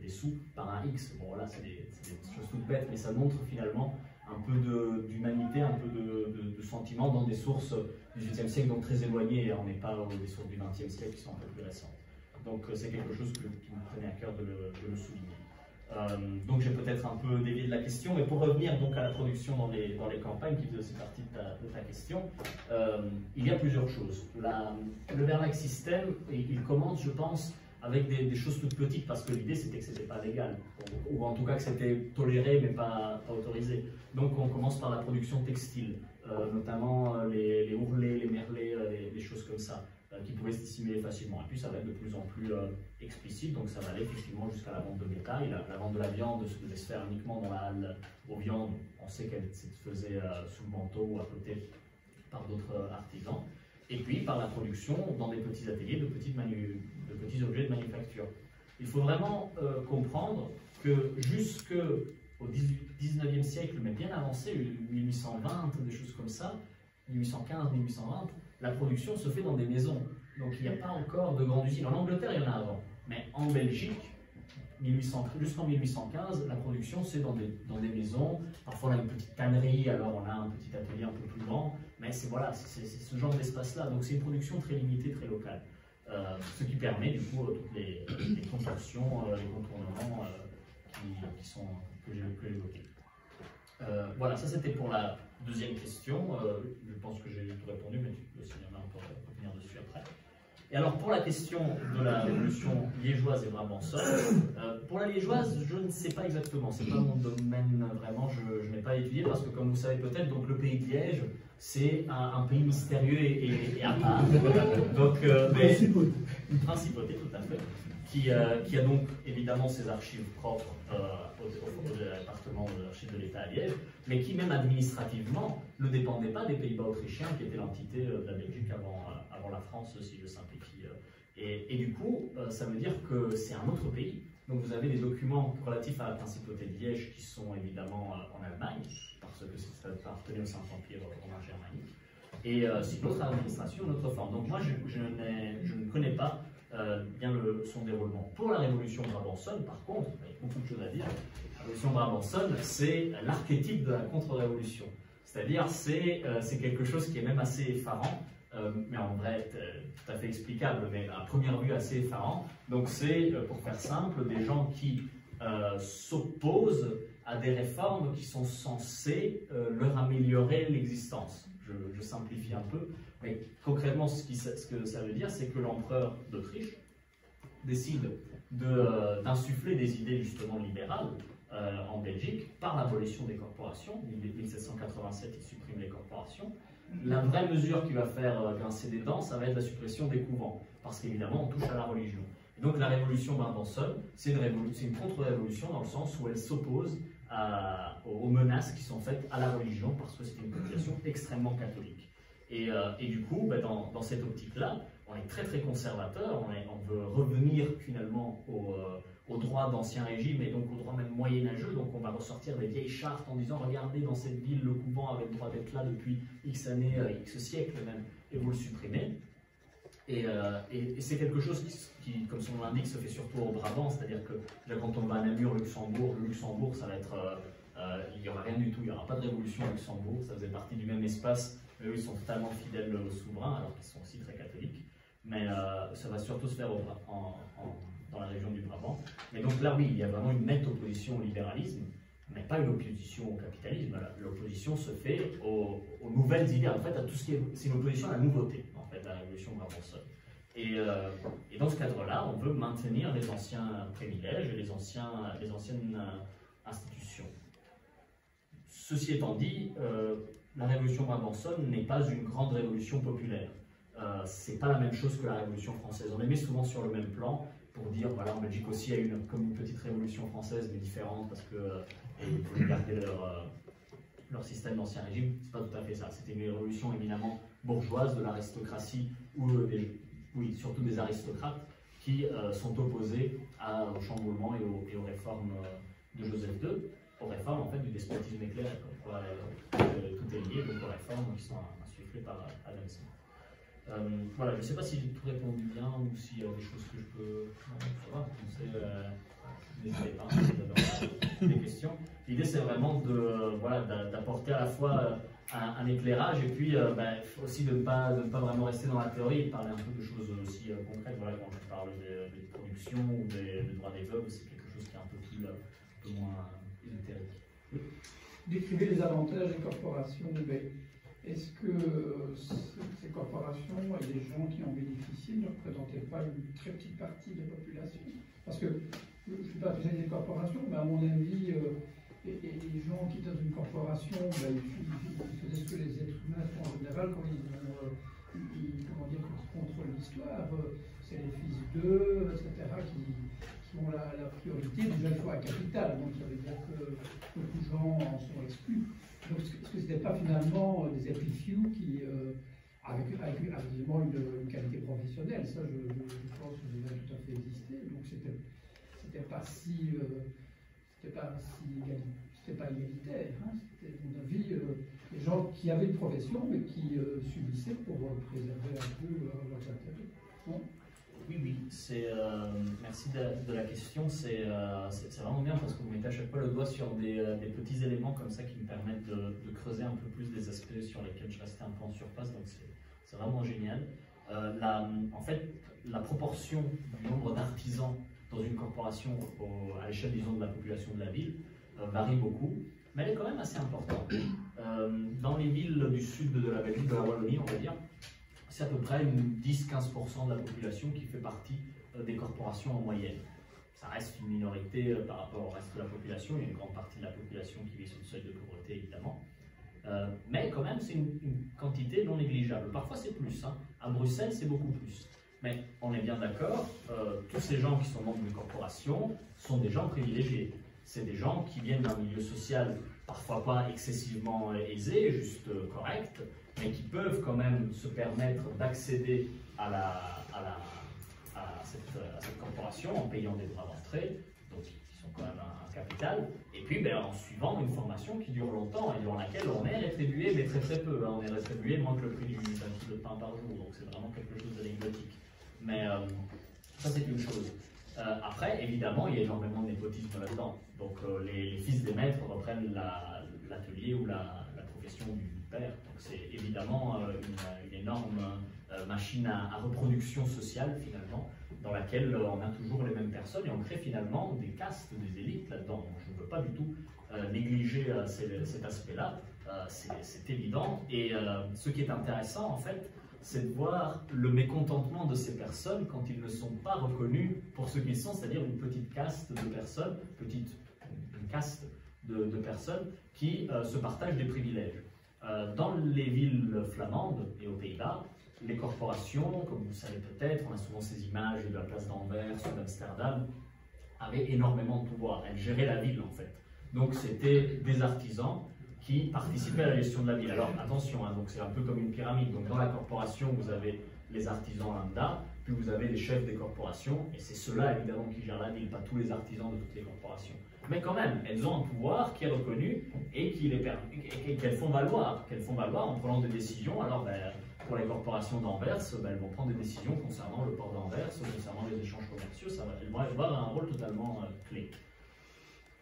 des sous par un X. Bon voilà, c'est des choses toutes bêtes, mais ça montre finalement un peu d'humanité, un peu de sentiment dans des sources du XVIIIe siècle, donc très éloignées, et on n'est pas des sources du XXe siècle qui sont un peu plus récentes. Donc c'est quelque chose qui me tenait à cœur de le souligner. Donc j'ai peut-être un peu dévié de la question, mais pour revenir donc à la production dans les campagnes, qui faisait aussi partie de ta question, il y a plusieurs choses. Le Verlag système, il commence, je pense, avec des choses toutes petites, parce que l'idée c'était que c'était pas légal, ou en tout cas que c'était toléré mais pas autorisé. Donc on commence par la production textile, notamment les ourlets, les merlets, les choses comme ça, qui pouvaient se dissimuler facilement. Et puis ça va être de plus en plus explicite, donc ça va aller effectivement jusqu'à la vente de bétail. La vente de la viande se devait se faire uniquement dans la halle aux viandes. On sait qu'elle se faisait sous le manteau ou à côté par d'autres artisans. Et puis par la production dans des petits ateliers de petits objets de manufacture. Il faut vraiment comprendre que jusqu'au 19e siècle, mais bien avancé, 1820, des choses comme ça, 1815, 1820, la production se fait dans des maisons. Donc il n'y a pas encore de grandes usines. En Angleterre, il y en a avant. Mais en Belgique, jusqu'en 1815, la production c'est dans des maisons. Parfois on a une petite tannerie, alors on a un petit atelier un peu plus grand. Mais c'est ce genre d'espace-là. Donc c'est une production très limitée, très locale. Ce qui permet du coup toutes les contorsions, les contournements que j'ai évoqués. Voilà, ça c'était pour la deuxième question. Je pense que j'ai tout répondu, mais tu peux aussi revenir dessus après. Et alors pour la question de la révolution liégeoise et brabançonne, pour la liégeoise, je ne sais pas exactement, c'est pas mon domaine vraiment, je n'ai pas étudié parce que comme vous savez peut-être, donc le pays de Liège, c'est un pays mystérieux et à part. Donc, une principauté tout à fait, qui a donc évidemment ses archives propres au département de l'archive de l'État à Liège, mais qui même administrativement ne dépendait pas des Pays-Bas autrichiens, qui était l'entité de la Belgique avant la France, si je simplifie. Et du coup, ça veut dire que c'est un autre pays. Donc vous avez des documents relatifs à la principauté de Liège qui sont évidemment en Allemagne, parce que ça appartenait au Saint-Empire romain germanique. Et c'est notre administration, notre forme. Donc moi, je ne connais pas bien son déroulement. Pour la révolution brabançonne, par contre, il y a beaucoup de choses à dire. La révolution brabançonne, c'est l'archétype de la contre-révolution. C'est-à-dire, c'est quelque chose qui est même assez effarant, mais en vrai tout à fait explicable, mais à première vue assez effarant. Donc c'est, pour faire simple, des gens qui s'opposent à des réformes qui sont censées leur améliorer l'existence. Je simplifie un peu, mais concrètement ce que ça veut dire, c'est que l'empereur d'Autriche décide d'insuffler des idées justement libérales en Belgique par l'abolition des corporations. En 1787, il supprime les corporations. La vraie mesure qui va faire grincer des dents, ça va être la suppression des couvents, parce qu'évidemment on touche à la religion. Et donc la révolution brabançonne, c'est une contre-révolution dans le sens où elle s'oppose aux menaces qui sont faites à la religion, parce que c'est une population extrêmement catholique. Et du coup, dans cette optique-là, on est très très conservateur, on veut revenir finalement au droit d'Ancien Régime et donc au droit même moyenâgeux, donc on va ressortir des vieilles chartes en disant regardez dans cette ville le couvent avait le droit d'être là depuis X années, X siècles même, et vous le supprimez. Et c'est quelque chose qui, comme son nom l'indique, se fait surtout au Brabant, c'est-à-dire que là, quand on va à Namur, Luxembourg, le Luxembourg, ça va être, il n'y aura rien du tout, il n'y aura pas de révolution au Luxembourg, ça faisait partie du même espace, mais eux ils sont totalement fidèles au souverain, alors qu'ils sont aussi très catholiques, mais ça va surtout se faire dans la région du Brabant. Mais donc là, oui, il y a vraiment une nette opposition au libéralisme, mais pas une opposition au capitalisme. L'opposition se fait aux nouvelles idées, en fait, à tout ce qui est, c'est une opposition à la nouveauté, en fait, à la révolution brabançonne. Et dans ce cadre-là, on veut maintenir les anciens privilèges et les anciennes institutions. Ceci étant dit, la révolution brabançonne n'est pas une grande révolution populaire. C'est pas la même chose que la révolution française. On les met souvent sur le même plan pour dire, voilà, en Belgique aussi, il y a eu comme une petite révolution française, mais différente, parce que ils voulaient garder leur système d'ancien régime. C'est pas tout à fait ça. C'était une révolution éminemment bourgeoise de l'aristocratie, ou surtout des aristocrates, qui sont opposés au chamboulement et aux réformes de Joseph II, aux réformes en fait du despotisme éclair, comme quoi tout est lié, donc aux réformes qui sont insufflées par Adam Smith. Voilà, je ne sais pas si j'ai tout répondu bien ou s'il y a des choses que je peux. Ça va, n'hésitez pas si vous avez des questions. L'idée, c'est vraiment d'apporter à la fois un éclairage et puis aussi de ne pas vraiment rester dans la théorie et de parler un peu de choses aussi concrètes. Voilà, quand je parle des productions ou des droits des veuves, c'est quelque chose qui est un peu moins ésotérique. Oui. Décrivez les avantages des corporations, mais est-ce que ces corporations et les gens qui en bénéficient ne représentaient pas une très petite partie de la population? Parce que je ne suis pas spécialiste des corporations, mais à mon avis, les gens qui sont dans une corporation, ils faisaient ce que les êtres humains font en général quand ils contrôlent l'histoire. C'est les fils d'eux, etc., qui ont la priorité. Déjà, il faut un capital, donc ça veut dire que beaucoup de gens en sont exclus. Donc, est-ce que ce n'était pas finalement des épicieux qui, avec évidemment une qualité professionnelle, ça je pense que ça a tout à fait existé, donc c'était pas égalitaire, hein. C'était, à mon avis, des gens qui avaient une profession mais qui subissaient pour préserver un peu leurs intérêts. Non ? Oui, merci de la question, c'est vraiment bien parce que vous mettez à chaque fois le doigt sur des petits éléments comme ça qui me permettent de creuser un peu plus des aspects sur lesquels je restais un peu en surface, donc c'est vraiment génial. En fait, la proportion du nombre d'artisans dans une corporation à l'échelle, disons, de la population de la ville varie beaucoup, mais elle est quand même assez importante. Dans les villes du sud de la Belgique, de la Wallonie, on va dire, c'est à peu près 10-15% de la population qui fait partie des corporations en moyenne. Ça reste une minorité par rapport au reste de la population. Il y a une grande partie de la population qui vit sous le seuil de pauvreté, évidemment. Mais quand même, c'est une quantité non négligeable. Parfois, c'est plus. Hein. À Bruxelles, c'est beaucoup plus. Mais on est bien d'accord, tous ces gens qui sont membres d'une corporation sont des gens privilégiés. C'est des gens qui viennent d'un milieu social parfois pas excessivement aisé, juste correct, mais qui peuvent quand même se permettre d'accéder à cette corporation en payant des droits d'entrée, donc qui sont quand même un capital, et puis en suivant une formation qui dure longtemps et durant laquelle on est rétribué, mais très peu. Hein. On est rétribué moins que le prix d'un kilo de pain par jour, donc c'est vraiment quelque chose d'anecdotique. Mais ça, c'est une chose. Après, évidemment, il y a énormément de népotisme là-dedans. Donc les fils des maîtres reprennent l'atelier ou la profession du père. Donc c'est évidemment une énorme machine à reproduction sociale, finalement, dans laquelle on a toujours les mêmes personnes et on crée finalement des castes, des élites là-dedans. Donc, je ne veux pas du tout négliger cet aspect-là, c'est évident. Et ce qui est intéressant, en fait, c'est de voir le mécontentement de ces personnes quand ils ne sont pas reconnus pour ce qu'ils sont, c'est-à-dire une petite caste de personnes, une caste de personnes qui se partagent des privilèges. Dans les villes flamandes et aux Pays-Bas, les corporations, comme vous le savez peut-être, on a souvent ces images de la place d'Anvers ou d'Amsterdam, avaient énormément de pouvoir. Elles géraient la ville en fait. Donc c'était des artisans qui participaient à la gestion de la ville. Alors attention, hein, c'est un peu comme une pyramide. Donc dans la corporation, vous avez les artisans lambda, puis vous avez les chefs des corporations, et c'est ceux-là évidemment qui gèrent la ville, pas tous les artisans de toutes les corporations. Mais quand même, elles ont un pouvoir qui est reconnu et qu'elles font valoir en prenant des décisions. Alors pour les corporations d'Anvers, elles vont prendre des décisions concernant le port d'Anvers, concernant les échanges commerciaux, elles vont avoir un rôle totalement clé.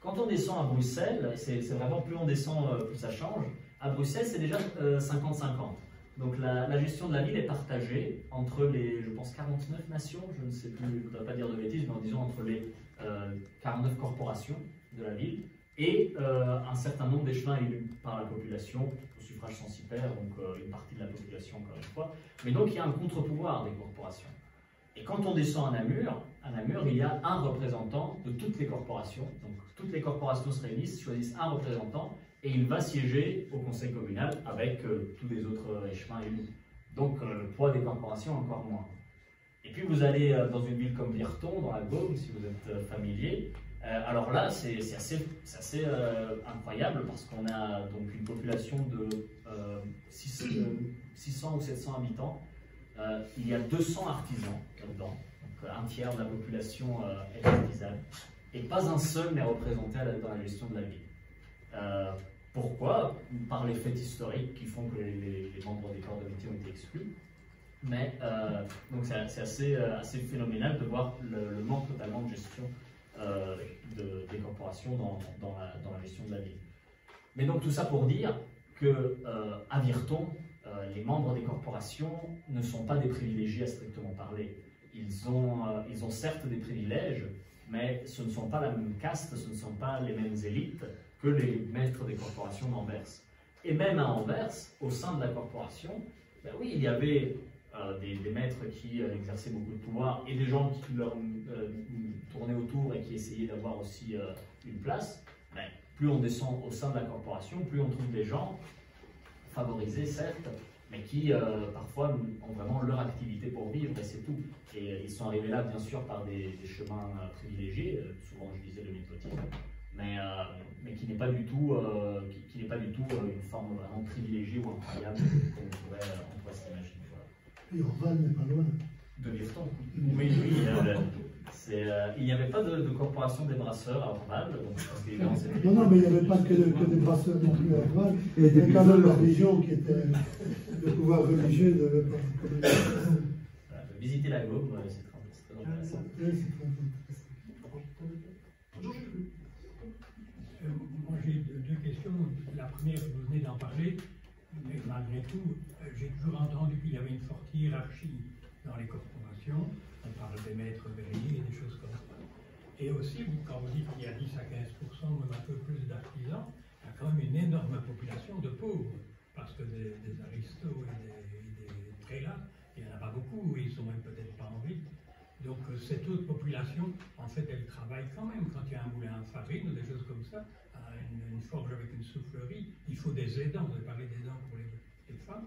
Quand on descend à Bruxelles, c'est vraiment plus on descend, plus ça change. À Bruxelles, c'est déjà 50-50. Donc la gestion de la ville est partagée entre les, je pense, 49 nations, je ne sais plus, je ne voudrais pas dire de bêtises, mais en disant entre les 49 corporations de la ville et un certain nombre d'échevins élus par la population, au suffrage censitaire, donc une partie de la population encore une fois. Mais donc il y a un contre-pouvoir des corporations. Et quand on descend à Namur, il y a un représentant de toutes les corporations. Donc toutes les corporations se réunissent, choisissent un représentant et il va siéger au conseil communal avec tous les autres échevins élus. Donc le poids des corporations est encore moins. Et puis vous allez dans une ville comme Virton, dans la Gaume, si vous êtes familier. Alors là, c'est assez incroyable parce qu'on a donc une population de 600 ou 700 habitants. Il y a 200 artisans là-dedans, donc un tiers de la population est artisane, et pas un seul n'est représenté dans la gestion de la ville. Pourquoi? Par les faits historiques qui font que les membres des corps de métier ont été exclus. Mais donc c'est assez phénoménal de voir le manque totalement de gestion des corporations dans la gestion de la ville. Mais donc tout ça pour dire qu'à Virton, les membres des corporations ne sont pas des privilégiés à strictement parler. Ils ont certes des privilèges, mais ce ne sont pas la même caste, ce ne sont pas les mêmes élites que les maîtres des corporations d'Anvers. Et même à Anvers, au sein de la corporation, ben oui, il y avait des maîtres qui exerçaient beaucoup de pouvoir et des gens qui leur tournaient autour et qui essayaient d'avoir aussi une place. Ben, plus on descend au sein de la corporation, plus on trouve des gens favorisés, certes, mais qui parfois ont vraiment leur activité pour vivre et c'est tout. Et ils sont arrivés là, bien sûr, par des chemins privilégiés, souvent je disais le népotisme, mais qui n'est pas du tout, une forme vraiment privilégiée ou incroyable comme on pourrait s'imaginer. Et Orval n'est pas loin. De Virton. Oui, il n'y avait pas de corporation des brasseurs à Orval. Non, mais il n'y avait pas que des brasseurs non plus à Orval. Il y avait quand même la religion qui était. Le pouvoir religieux n'avait pas. Visiter la Gaume, c'est très intéressant. Moi, j'ai deux questions. La première, vous venez d'en parler, mais malgré tout, j'ai toujours entendu qu'il y avait une forte hiérarchie dans les corporations. On parle des maîtres verriers et des choses comme ça. Et aussi, quand vous dites qu'il y a 10 à 15%, même un peu plus d'artisans, il y a quand même une énorme population de pauvres. Parce que des aristos et des prélats, il n'y en a pas beaucoup, ils sont même peut-être pas en vie. Donc cette autre population, en fait, elle travaille quand même. Quand il y a un moulin à farine ou des choses comme ça, une forge avec une soufflerie, il faut des aidants. Vous avez parlé d'aidants pour les femmes.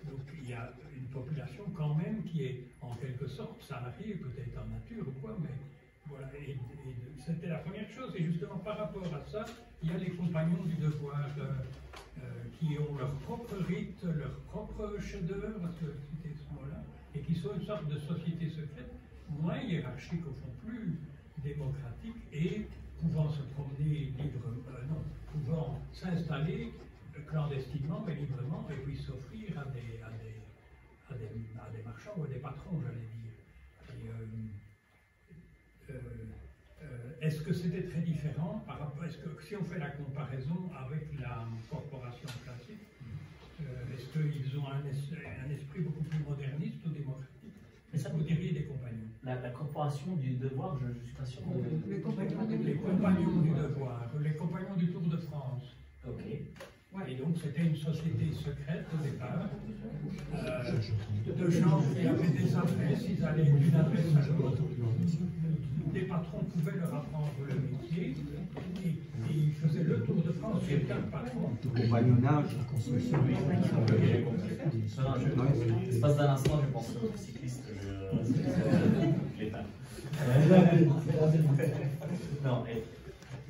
Donc il y a une population quand même qui est en quelque sorte salariée, peut-être en nature ou quoi, mais voilà. Et c'était la première chose. Et justement par rapport à ça, il y a les compagnons du devoir qui ont leur propre rite, leur propre chef-d'œuvre, à ce moment-là, et qui sont une sorte de société secrète, moins hiérarchique au fond, plus démocratique, et pouvant se promener librement, pouvant s'installer clandestinement mais librement, et puis s'offrir à des marchands ou à des patrons, j'allais dire. Est-ce que c'était très différent par rapport, est-ce que si on fait la comparaison avec la corporation classique, est-ce qu'ils ont un esprit beaucoup plus moderniste ou démocratique? Mais ça, vous diriez des compagnons. La corporation du devoir, je ne suis pas sûr. Les compagnons du devoir, les compagnons du Tour de France. Ok. Et donc c'était une société secrète au départ, de gens qui avaient des adresses, ils allaient d'une adresse à l'autre. Des patrons pouvaient leur apprendre le métier et ils faisaient le Tour de France chez chaque patron. Compagnonnage, la construction. L'espace d'un instant, je pense que cycliste, je l'ai pas. Non,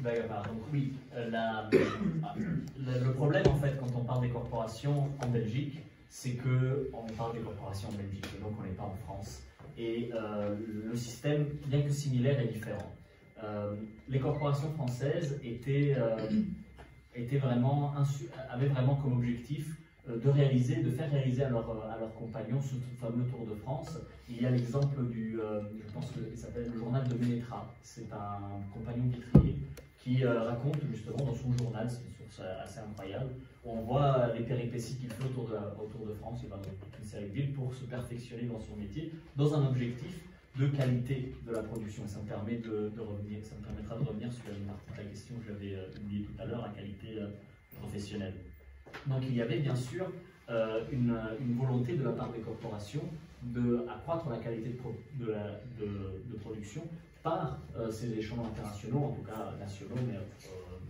blague à part. Donc oui, le problème en fait quand on parle des corporations en Belgique, c'est qu'on parle des corporations en Belgique, donc on n'est pas en France. Et le système, bien que similaire, est différent. Les corporations françaises avaient vraiment comme objectif de faire réaliser à leurs compagnons ce fameux Tour de France. Il y a l'exemple du, je pense qu'il s'appelle le journal de Ménétra. C'est un compagnon vitrier qui raconte justement dans son journal, c'est une source assez incroyable, où on voit les péripéties qu'il fait autour de France, il va dans une série de villes pour se perfectionner dans son métier, dans un objectif de qualité de la production. Et ça me permet ça me permettra de revenir sur la question que j'avais oubliée tout à l'heure, la qualité professionnelle. Donc il y avait bien sûr une volonté de la part des corporations d'accroître la qualité de production par ces échelons internationaux, en tout cas nationaux, mais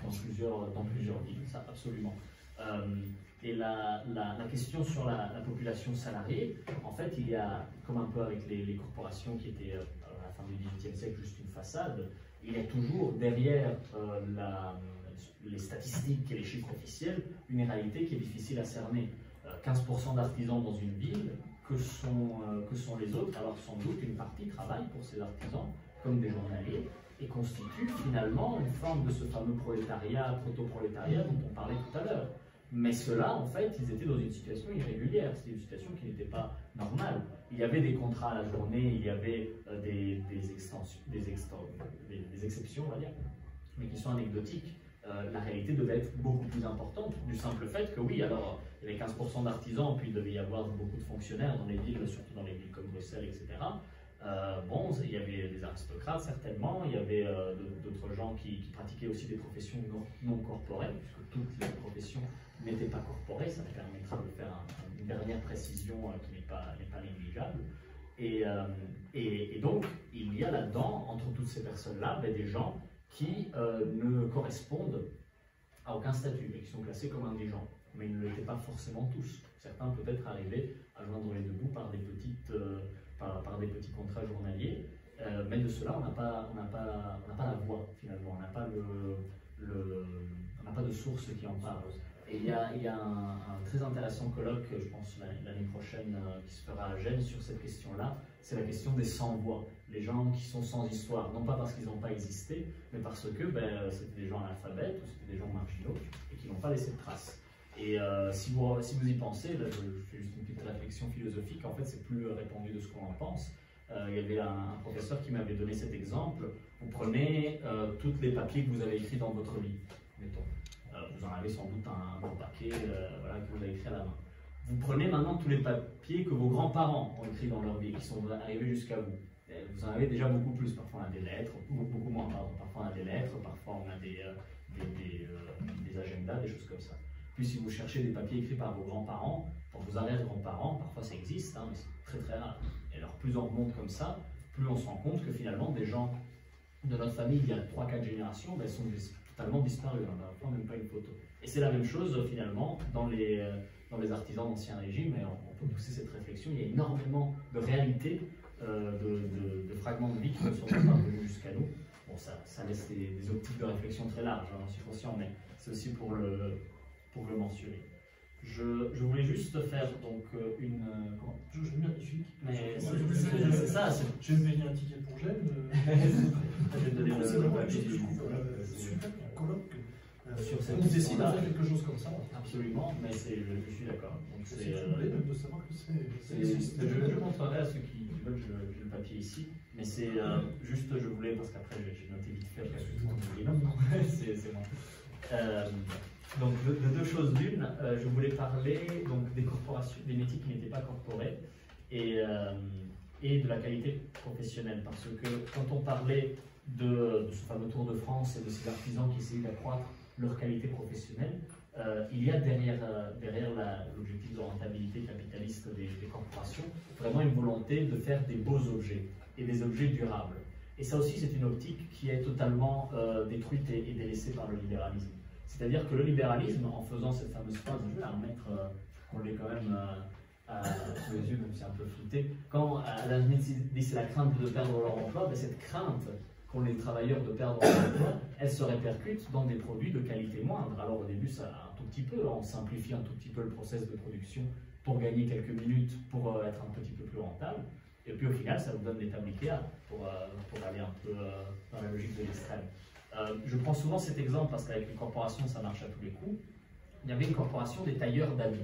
dans plusieurs villes, ça absolument. Et la question sur la population salariée, en fait, il y a, comme un peu avec les corporations qui étaient à la fin du XVIIIe siècle juste une façade, il y a toujours derrière les statistiques et les chiffres officiels une réalité qui est difficile à cerner. 15% d'artisans dans une ville, que sont les autres? Alors sans doute une partie travaille pour ces artisans comme des journaliers et constitue finalement une forme de ce fameux prolétariat, proto-prolétariat dont on parlait tout à l'heure. Mais ceux-là, en fait, ils étaient dans une situation irrégulière, c'était une situation qui n'était pas normale. Il y avait des contrats à la journée, il y avait des exceptions, on va dire, mais qui sont anecdotiques. La réalité devait être beaucoup plus importante, du simple fait que oui, alors il y avait 15% d'artisans, puis il devait y avoir beaucoup de fonctionnaires dans les villes, surtout dans les villes comme Bruxelles, etc. Bon, il y avait des aristocrates certainement, il y avait d'autres gens qui pratiquaient aussi des professions non corporelles, puisque toutes les professions n'étaient pas corporées, ça me permettra de faire une dernière précision qui n'est pas négligeable. Et donc, il y a là-dedans, entre toutes ces personnes-là, des gens qui ne correspondent à aucun statut, et qui sont classés comme indigents. Mais ils ne l'étaient pas forcément tous. Certains peut-être arrivaient à joindre les deux bouts par des petits contrats journaliers, mais de cela, on n'a pas la voix, finalement. On n'a pas de source qui en parle. Et il y a un très intéressant colloque, je pense l'année prochaine, qui se fera à Gênes sur cette question-là. C'est la question des sans-voix, les gens qui sont sans histoire, non pas parce qu'ils n'ont pas existé, mais parce que c'était des gens analphabètes ou c'était des gens marginaux et qui n'ont pas laissé de traces. Et si vous y pensez, là, je fais juste une petite réflexion philosophique, en fait c'est plus répandu de ce qu'on en pense. Il y avait un professeur qui m'avait donné cet exemple. Vous prenez tous les papiers que vous avez écrits dans votre vie, mettons. Vous en avez sans doute un bon paquet voilà, que vous avez écrit à la main. Vous prenez maintenant tous les papiers que vos grands-parents ont écrits dans leur vie, qui sont arrivés jusqu'à vous. Vous en avez déjà beaucoup plus. Parfois on a des lettres, beaucoup moins, pardon. Parfois on a des lettres, parfois on a des agendas, des choses comme ça. Puis si vous cherchez des papiers écrits par vos grands-parents, par vos arrière-grands-parents, parfois ça existe, hein, mais c'est très très rare. Et alors plus on remonte comme ça, plus on se rend compte que finalement des gens de notre famille il y a 3-4 générations sont totalement disparus, on n'a parfois même pas une photo. Et c'est la même chose finalement dans les artisans d'Ancien Régime, et on peut pousser cette réflexion, il y a énormément de réalités, de fragments de vie qui ne sont pas parvenus jusqu'à nous. Bon, ça laisse des optiques de réflexion très larges, j'en suis conscient, mais c'est aussi pour le mentionner. Je voulais juste faire donc une... Je vais magnifique. Mais c'est ça. Je vais payer un ticket pour Gênes. Je vais te donner le super colloque. Sur cette on décide de faire quelque chose comme ça. Absolument, mais je suis d'accord. C'est troublé même de savoir que c'est. Je montrerai à ceux qui veulent, j'ai le papier ici, mais c'est juste, je voulais, parce qu'après j'ai noté vite fait, c'est moi. Donc de deux choses l'une, je voulais parler donc, des corporations, des métiers qui n'étaient pas corporés et de la qualité professionnelle, parce que quand on parlait de ce fameux Tour de France et de ces artisans qui essayaient d'accroître leur qualité professionnelle, il y a derrière l'objectif de rentabilité capitaliste des corporations vraiment une volonté de faire des beaux objets et des objets durables. Et ça aussi c'est une optique qui est totalement détruite et délaissée par le libéralisme. C'est-à-dire que le libéralisme, en faisant cette fameuse phrase, je vais la remettre, qu'on l'ait quand même sous les yeux, même si c'est un peu flouté, quand Adam Smith dit c'est la crainte de perdre leur emploi, cette crainte qu'ont les travailleurs de perdre leur emploi, elle se répercute dans des produits de qualité moindre. Alors au début, ça un tout petit peu, on simplifie un tout petit peu le process de production pour gagner quelques minutes, pour être un petit peu plus rentable, et puis au final, ça vous donne des tabliers pour aller un peu dans la logique de l'extrême. Je prends souvent cet exemple parce qu'avec les corporations, ça marche à tous les coups. Il y avait une corporation des tailleurs d'habits.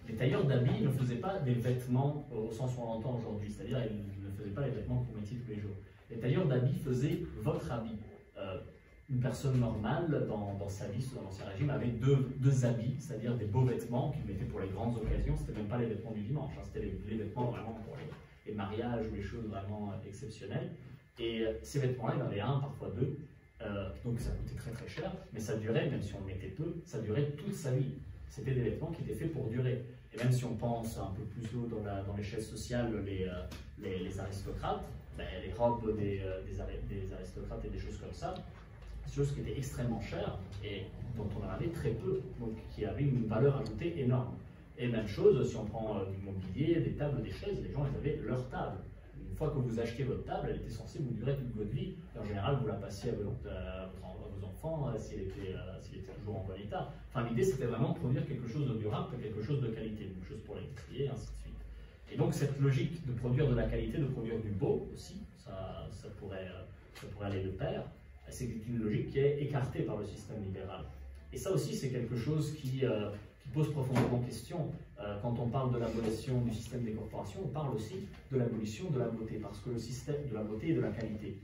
Les tailleurs d'habits ne faisaient pas des vêtements au sens où on l'entend aujourd'hui, c'est-à-dire ils ne faisaient pas les vêtements que vous mettiez tous les jours. Les tailleurs d'habits faisaient votre habit. Une personne normale dans sa vie, sous l'Ancien Régime, avait deux habits, c'est-à-dire des beaux vêtements qu'il mettait pour les grandes occasions. C'était même pas les vêtements du dimanche, hein, c'était les vêtements vraiment pour les mariages ou les choses vraiment exceptionnelles. Et ces vêtements-là, il y en avait un, parfois deux. Donc ça coûtait très très cher, mais ça durait, même si on le mettait peu, ça durait toute sa vie. C'était des vêtements qui étaient faits pour durer. Et même si on pense un peu plus haut dans l'échelle sociale, les aristocrates, les robes des aristocrates et des choses comme ça, des choses qui étaient extrêmement chères et dont on en avait très peu, donc qui avaient une valeur ajoutée énorme. Et même chose, si on prend du mobilier, des tables, des chaises, les gens ils avaient leur table. Une fois que vous achetiez votre table, elle était censée vous durer toute votre vie. Et en général, vous la passiez à vos enfants s'il était toujours en bon état. Enfin, l'idée, c'était vraiment de produire quelque chose de durable, quelque chose de qualité, une chose pour l'électricité, et ainsi de suite. Et donc, cette logique de produire de la qualité, de produire du beau aussi, ça pourrait aller de pair, c'est une logique qui est écartée par le système libéral. Et ça aussi, c'est quelque chose qui pose profondément question. Quand on parle de l'abolition du système des corporations, on parle aussi de l'abolition de la beauté, parce que le système de la beauté et de la qualité,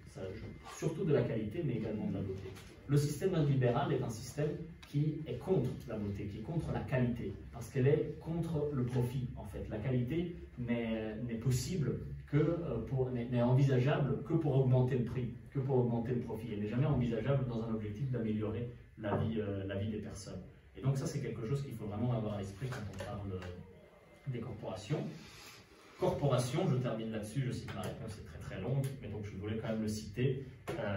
surtout de la qualité, mais également de la beauté. Le système libéral est un système qui est contre la beauté, qui est contre la qualité, parce qu'elle est contre le profit, en fait. La qualité n'est possible n'est envisageable que pour augmenter le prix, que pour augmenter le profit. Elle n'est jamais envisageable dans un objectif d'améliorer la vie des personnes. Et donc ça, c'est quelque chose qu'il faut vraiment avoir à l'esprit quand on parle des corporations. Corporation, je termine là-dessus, je sais que ma réponse est très très longue, mais donc je voulais quand même le citer.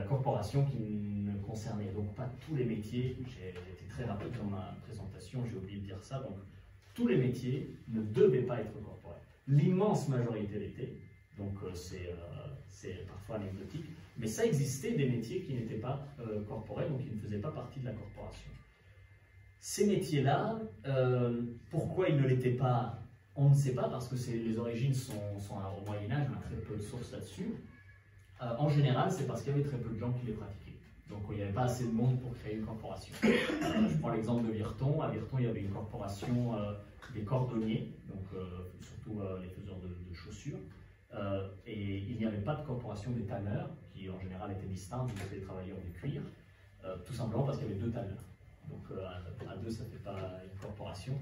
Corporation qui ne concernait donc pas tous les métiers. J'ai été très rapide dans ma présentation, j'ai oublié de dire ça. Donc tous les métiers ne devaient pas être corporels. L'immense majorité l'était, donc c'est parfois anecdotique, mais ça existait des métiers qui n'étaient pas corporels, donc qui ne faisaient pas partie de la corporation. Ces métiers-là, pourquoi ils ne l'étaient pas, on ne sait pas, parce que les origines sont au Moyen-Âge, on a très peu de sources là-dessus. En général, c'est parce qu'il y avait très peu de gens qui les pratiquaient. Donc il n'y avait pas assez de monde pour créer une corporation. Je prends l'exemple de Virton. À Virton, il y avait une corporation des cordonniers, donc surtout les faiseurs de chaussures. Et il n'y avait pas de corporation des tanneurs, qui en général étaient distincts des travailleurs du cuir, tout simplement parce qu'il y avait deux tanneurs. Donc à deux, ça ne fait pas une corporation.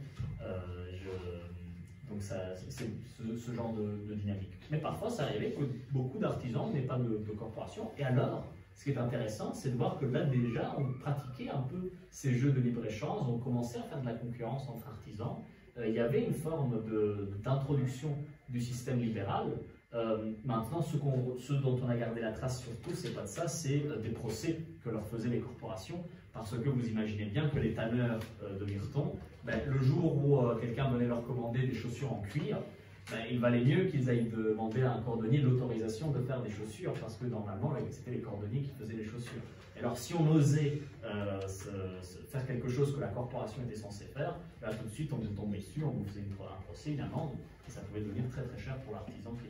Donc c'est ce genre de dynamique. Mais parfois, ça arrivait que beaucoup d'artisans n'aient pas de corporation. Et alors, ce qui est intéressant, c'est de voir que là déjà, on pratiquait un peu ces jeux de libre-échange, on commençait à faire de la concurrence entre artisans. Il y avait une forme d'introduction du système libéral. Maintenant, ce dont on a gardé la trace surtout, c'est pas de ça, c'est des procès que leur faisaient les corporations. Parce que vous imaginez bien que les tanneurs de Virton, le jour où quelqu'un venait leur commander des chaussures en cuir, il valait mieux qu'ils aillent demander à un cordonnier l'autorisation de faire des chaussures, parce que normalement, c'était les cordonniers qui faisaient les chaussures. Et alors, si on osait faire quelque chose que la corporation était censée faire, là, tout de suite, on vous tombait dessus, on vous faisait un procès, une amende, et ça pouvait devenir très très cher pour l'artisan qui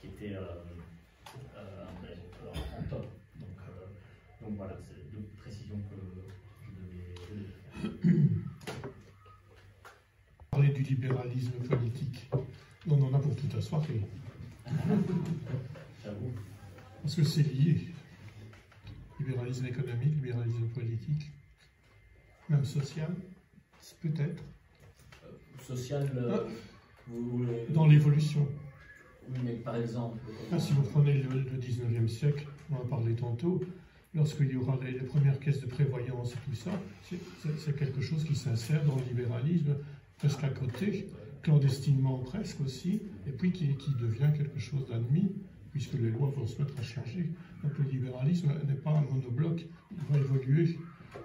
était en top. Donc voilà, c'est deux précisions que je devais faire. Parler du libéralisme politique. On en a pour toute la soirée. J'avoue. Parce que c'est lié. Libéralisme économique, libéralisme politique, même social, peut-être. Social, dans l'évolution. Oui, mais par exemple... Si vous prenez le 19e siècle, on en a parlé tantôt, lorsqu'il y aura les premières caisses de prévoyance et tout ça, c'est quelque chose qui s'insère dans le libéralisme, presque à côté, clandestinement presque aussi, et puis qui devient quelque chose d'admis, puisque les lois vont se mettre à changer. Donc le libéralisme n'est pas un monobloc, il va évoluer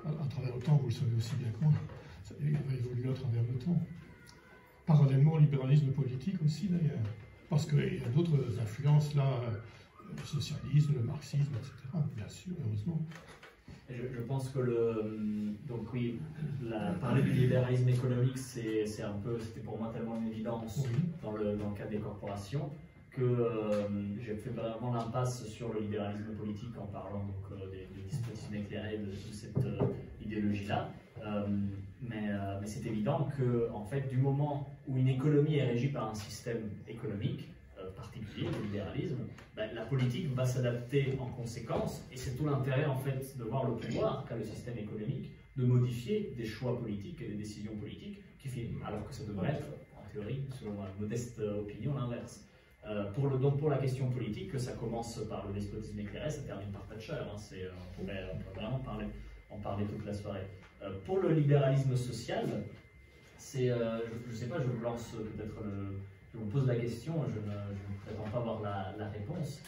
à travers le temps, vous le savez aussi bien que moi, il va évoluer à travers le temps. Parallèlement au libéralisme politique aussi d'ailleurs, parce qu'il y a d'autres influences là, le socialisme, le marxisme, etc. Bien sûr, heureusement. Je pense que donc oui, parler du libéralisme économique, c'était pour moi tellement une évidence dans le cadre des corporations que j'ai fait vraiment l'impasse sur le libéralisme politique en parlant donc, des dispositions éclairées de cette idéologie-là. Mais c'est évident que, en fait, du moment où une économie est régie par un système économique particulier, le libéralisme, ben, la politique va s'adapter en conséquence, et c'est tout l'intérêt, en fait, de voir le pouvoir qu'a le système économique de modifier des choix politiques et des décisions politiques qui finissent, alors que ça devrait être, en théorie, selon ma modeste opinion, l'inverse. Donc pour la question politique, que ça commence par le despotisme éclairé, ça termine par Thatcher, hein, on pourrait vraiment en parler toute la soirée. Pour le libéralisme social, c'est, je ne sais pas, je vous lance peut-être, je vous pose la question, je ne prétends pas avoir la réponse,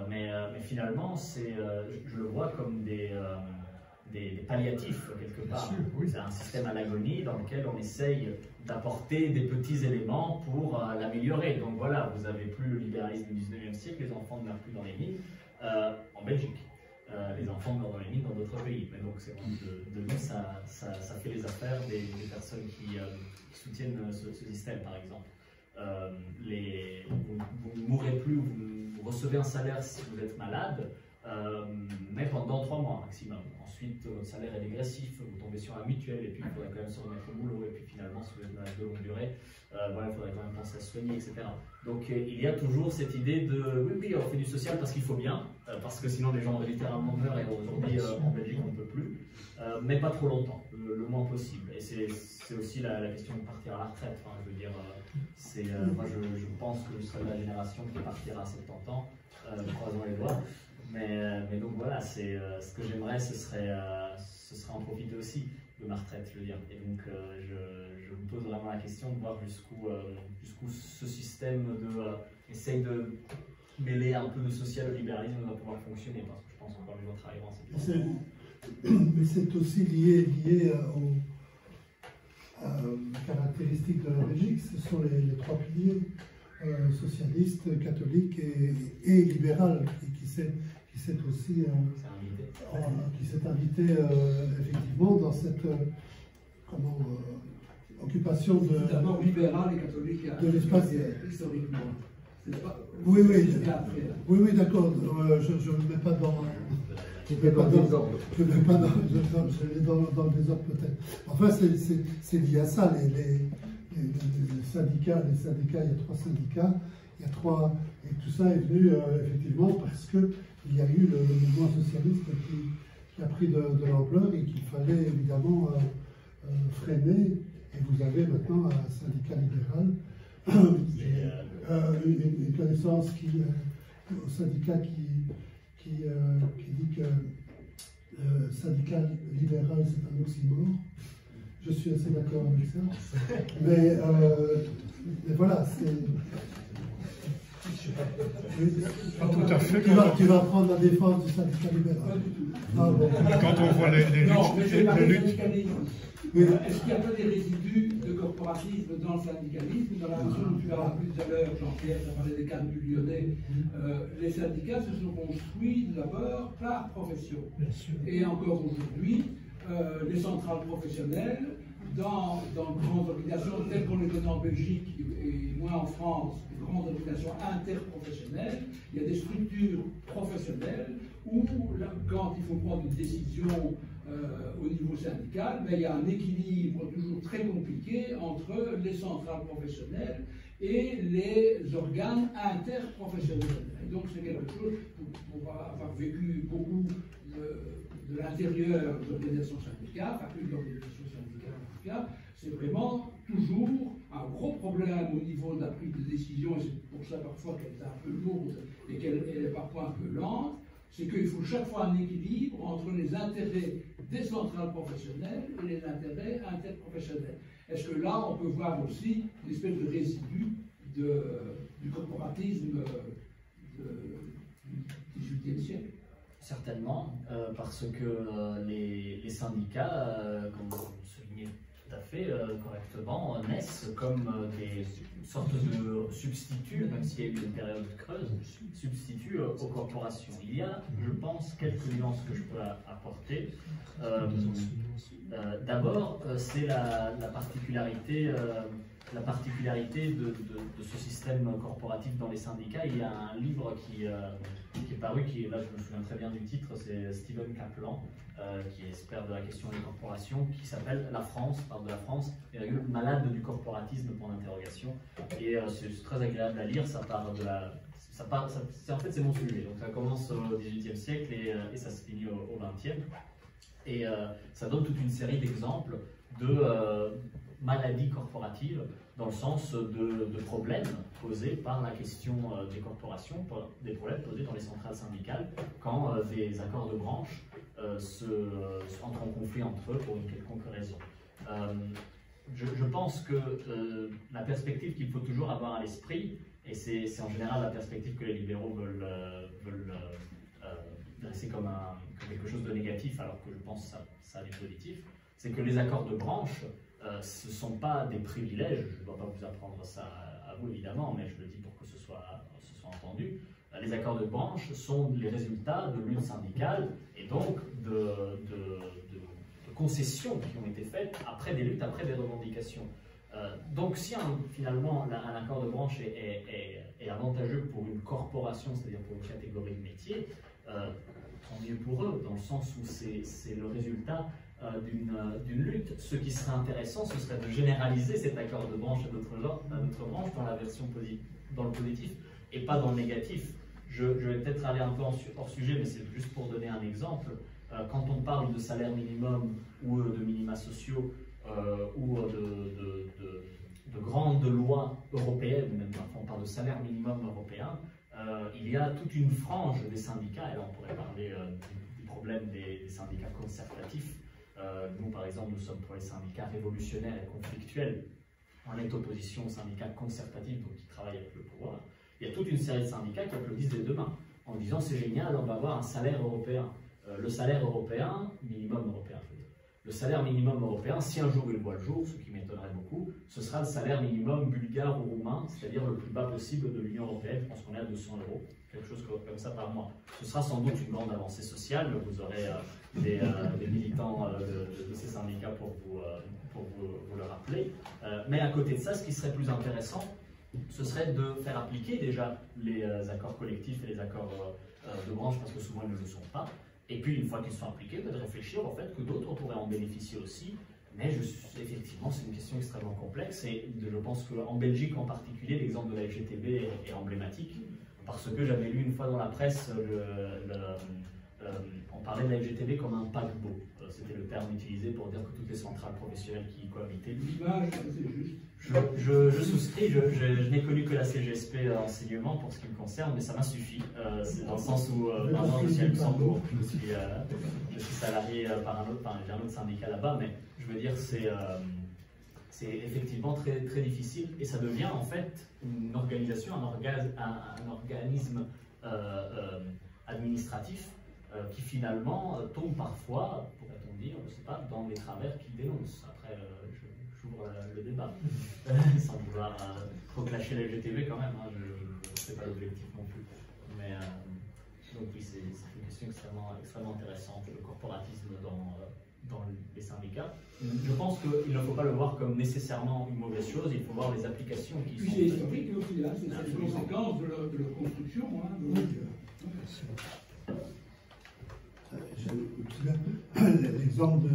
mais finalement, je le vois comme des palliatifs, quelque part. Oui. C'est un système à l'agonie dans lequel on essaye d'apporter des petits éléments pour l'améliorer. Donc voilà, vous n'avez plus le libéralisme du 19e siècle, les enfants ne meurent plus dans les mines, en Belgique. Les enfants meurent dans les mines dans d'autres pays. Mais donc, de nous, ça fait les affaires des personnes qui soutiennent ce système, par exemple. Vous ne mourrez plus, vous recevez un salaire si vous êtes malade, mais pendant 3 mois maximum. Ensuite, votre salaire est dégressif, vous tombez sur la mutuelle, et puis il faudrait quand même se remettre au boulot, et puis finalement, si vous êtes malade de longue durée, voilà, il faudrait quand même penser à se soigner, etc. Donc il y a toujours cette idée de, oui, on fait du social parce qu'il faut bien, parce que sinon les gens littéralement meurent, et aujourd'hui en Belgique on ne peut plus, mais pas trop longtemps, le moins possible. Et c'est aussi la question de partir à la retraite. Enfin, je veux dire, moi je pense que je serai la génération qui partira à 70 ans, croisant les doigts. Mais donc voilà, ce que j'aimerais, ce serait en profiter aussi de ma retraite, je veux dire. Et donc je me pose vraiment la question de voir jusqu'où ce système essaye de mêler un peu de social au libéralisme va pouvoir fonctionner, parce que je pense encore les gens travailleront en cette façon. Mais c'est aussi lié aux caractéristiques de la Belgique. Ce sont les 3 piliers, socialiste, catholique et libéral, qui s'est aussi qui s'est invité effectivement dans cette occupation de d'abord libéral et catholique de l'espace historiquement. Oui, d'accord. Je ne mets pas dans je vais dans le désordre peut-être. Enfin, c'est lié à ça. Les syndicats, il y a 3 syndicats, et tout ça est venu effectivement parce qu'il y a eu le mouvement socialiste qui a pris de l'ampleur et qu'il fallait évidemment freiner. Et vous avez maintenant un syndicat libéral, une connaissance au syndicat qui dit que syndicat libéral c'est un oxymore. Je suis assez d'accord avec ça. Mais voilà, c'est. Pas tout à fait. Tu vas prendre la défense du syndicat libéral. Ah, bon. Quand on voit les luttes. Oui. Est-ce qu'il n'y a pas des résidus de corporatisme dans le syndicalisme, dans la mesure où tu as rappelé tout à l'heure, Jean-Pierre, tu as parlé des cadres du Lyonnais, les syndicats se sont construits d'abord par profession. Et encore aujourd'hui, les centrales professionnelles, dans de grandes organisations telles qu'on les connaît en Belgique et moins en France, des grandes organisations interprofessionnelles, il y a des structures professionnelles où, quand il faut prendre une décision au niveau syndical, mais il y a un équilibre toujours très compliqué entre les centrales professionnelles et les organes interprofessionnels. Et donc c'est quelque chose, pour avoir vécu beaucoup de l'intérieur des organisations syndicales, enfin plus d'organisations syndicales en tout cas, c'est vraiment toujours un gros problème au niveau de la prise de décision, et c'est pour ça parfois qu'elle est un peu lourde et qu'elle est parfois un peu lente, c'est qu'il faut chaque fois un équilibre entre les intérêts des centrales professionnelles et les intérêts interprofessionnels. Est-ce que là, on peut voir aussi une espèce de résidu du corporatisme du XVIIIe siècle? Certainement, parce que les syndicats, comme vous le soulignez tout à fait correctement, naissent comme des sortes de substituts, même s'il y a eu une période creuse, substituts aux corporations. Il y a, je pense, quelques nuances que je peux apporter. D'abord, c'est la particularité la particularité de ce système corporatif dans les syndicats. Il y a un livre qui est paru, là je me souviens très bien du titre, c'est Stephen Kaplan, qui est expert de la question des corporations, qui s'appelle La France, parle de la France, et la gueule malade du corporatisme, point d'interrogation. Et c'est très agréable à lire, ça parle de la... en fait, c'est mon sujet. Donc, ça commence au XVIIIe siècle et ça se finit au XXe. Et ça donne toute une série d'exemples de maladies corporatives dans le sens de problèmes posés par la question des corporations, des problèmes posés dans les centrales syndicales quand des accords de branche entrent en conflit entre eux pour une quelconque raison. Je pense que la perspective qu'il faut toujours avoir à l'esprit, et c'est en général la perspective que les libéraux veulent dresser comme quelque chose de négatif, alors que je pense que ça a du positif, c'est que les accords de branche, ce ne sont pas des privilèges. Je ne dois pas vous apprendre ça à vous évidemment, mais je le dis pour que ce soit entendu. Les accords de branche sont les résultats de luttes syndicales et donc de concessions qui ont été faites après des luttes, après des revendications. Donc si finalement un accord de branche est avantageux pour une corporation, c'est-à-dire pour une catégorie de métier, tant mieux pour eux, dans le sens où c'est le résultat d'une lutte. Ce qui serait intéressant, ce serait de généraliser cet accord de branche à notre branche dans la version dans le positif et pas dans le négatif. Je vais peut-être aller un peu hors sujet, mais c'est juste pour donner un exemple. Quand on parle de salaire minimum ou de minima sociaux ou de grandes lois européennes, même quand on parle de salaire minimum européen, il y a toute une frange des syndicats, et là on pourrait parler du problème des syndicats concertatifs. Nous, par exemple, nous sommes pour les syndicats révolutionnaires et conflictuels. On est opposition aux syndicats concertatifs, donc qui travaillent avec le pouvoir. Il y a toute une série de syndicats qui applaudissent des deux mains, en disant c'est génial, on va avoir un salaire européen. Le salaire européen, minimum européen, je veux dire. Le salaire minimum européen, si un jour il voit le jour, ce qui m'étonnerait beaucoup, ce sera le salaire minimum bulgare ou roumain, c'est-à-dire le plus bas possible de l'Union européenne. Je pense qu'on est à 200 €, quelque chose comme ça par mois. Ce sera sans doute une grande avancée sociale. Vous aurez des militants de ces syndicats pour vous le rappeler. Mais à côté de ça, ce qui serait plus intéressant, ce serait de faire appliquer déjà les accords collectifs et les accords de branche, parce que souvent ils ne le sont pas. Et puis, une fois qu'ils sont appliqués, de réfléchir au fait que d'autres pourraient en bénéficier aussi. Mais effectivement, c'est une question extrêmement complexe. Et je pense qu'en Belgique en particulier, l'exemple de la FGTB est emblématique. Parce que j'avais lu une fois dans la presse, on parlait de la FGTB comme un paquebot. C'était le terme utilisé pour dire que toutes les centrales professionnelles qui y cohabitaient. L'image, c'est juste. Je souscris, je n'ai connu que la CGSP enseignement pour ce qui me concerne, mais ça m'a suffi. C'est dans le sens où maintenant je suis à Luxembourg, je suis salarié par un autre syndicat là-bas, mais je veux dire c'est effectivement très, très difficile et ça devient en fait une organisation, un organisme administratif qui finalement tombe parfois, pourrait-on dire, je ne sais pas, dans les travers qu'il dénonce. Après, j'ouvre le débat, sans vouloir trop clasher la FGTB quand même, hein, c'est pas l'objectif non plus. Mais donc oui, c'est une question extrêmement intéressante, le corporatisme dans les syndicats. Je pense qu'il ne faut pas le voir comme nécessairement une mauvaise chose, il faut voir les applications qui sont... C'est historique aussi, hein, c'est une conséquence de leur construction. Hein, l'exemple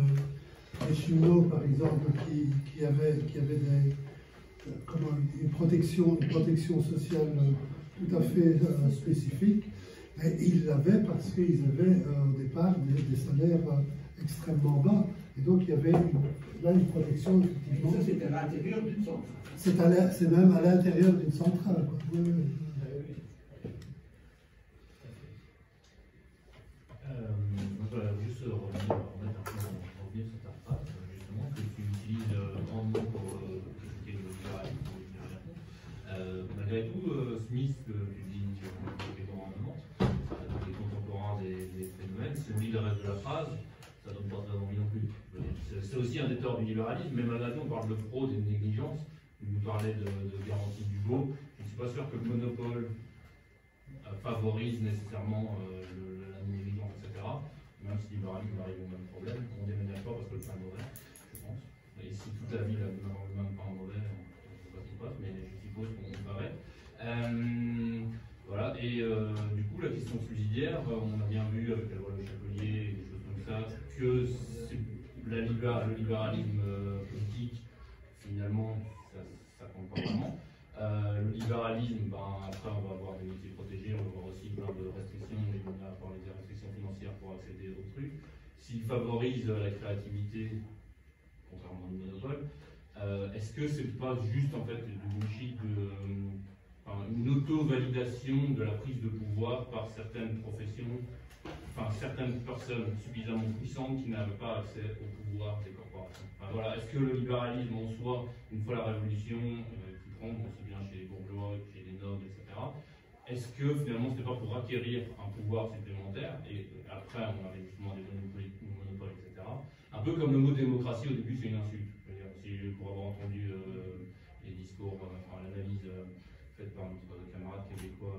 des cheminots, par exemple, qui avaient une protection sociale tout à fait spécifique. Et ils l'avaient parce qu'ils avaient au départ des salaires extrêmement bas. Et donc il y avait une protection, effectivement. Et ça, c'était à l'intérieur d'une centrale. C'est même à l'intérieur d'une centrale. Quoi. Oui, oui. Juste revenir sur ta phrase, justement, que tu utilises grandement pour critiquer le libéralisme. Malgré tout, Smith, que tu dis contemporanément, les contemporains des phénomènes, c'est lui le reste de la phrase, ça donne pas très envie non plus. C'est aussi un des torts du libéralisme, mais malgré tout, on parle de fraude et de négligence. Vous parlez de garantie du beau. Je ne suis pas sûr que le monopole favorise nécessairement la négligence, etc. Même si le libéralisme arrive au même problème, on ne déménage pas parce que le pain est mauvais, je pense. Et si toute la ville a le même pain mauvais, passe, mais je suppose qu'on paraît. Voilà, et du coup, la question subsidiaire, on a bien vu avec la loi Le Chapelier et des choses comme ça, que le libéralisme politique, finalement, ça compte pas vraiment. Le libéralisme, après on va avoir des métiers protégés, on va avoir aussi plein de restrictions, et on va avoir des restrictions financières pour accéder aux trucs. S'il favorise la créativité, contrairement au monopole, est-ce que c'est pas juste en fait du bullshit, une auto-validation de la prise de pouvoir par certaines professions, certaines personnes suffisamment puissantes qui n'avaient pas accès au pouvoir des corporations? Voilà, est-ce que le libéralisme en soi, une fois la révolution, qui prend aussi bien chez les bourgeois que chez les nobles, etc., est-ce que finalement c'était pas pour acquérir un pouvoir supplémentaire, et après on avait justement des monopoles, etc. Un peu comme le mot démocratie, au début c'est une insulte. Pour avoir entendu les discours, l'analyse faite par notre camarade québécois.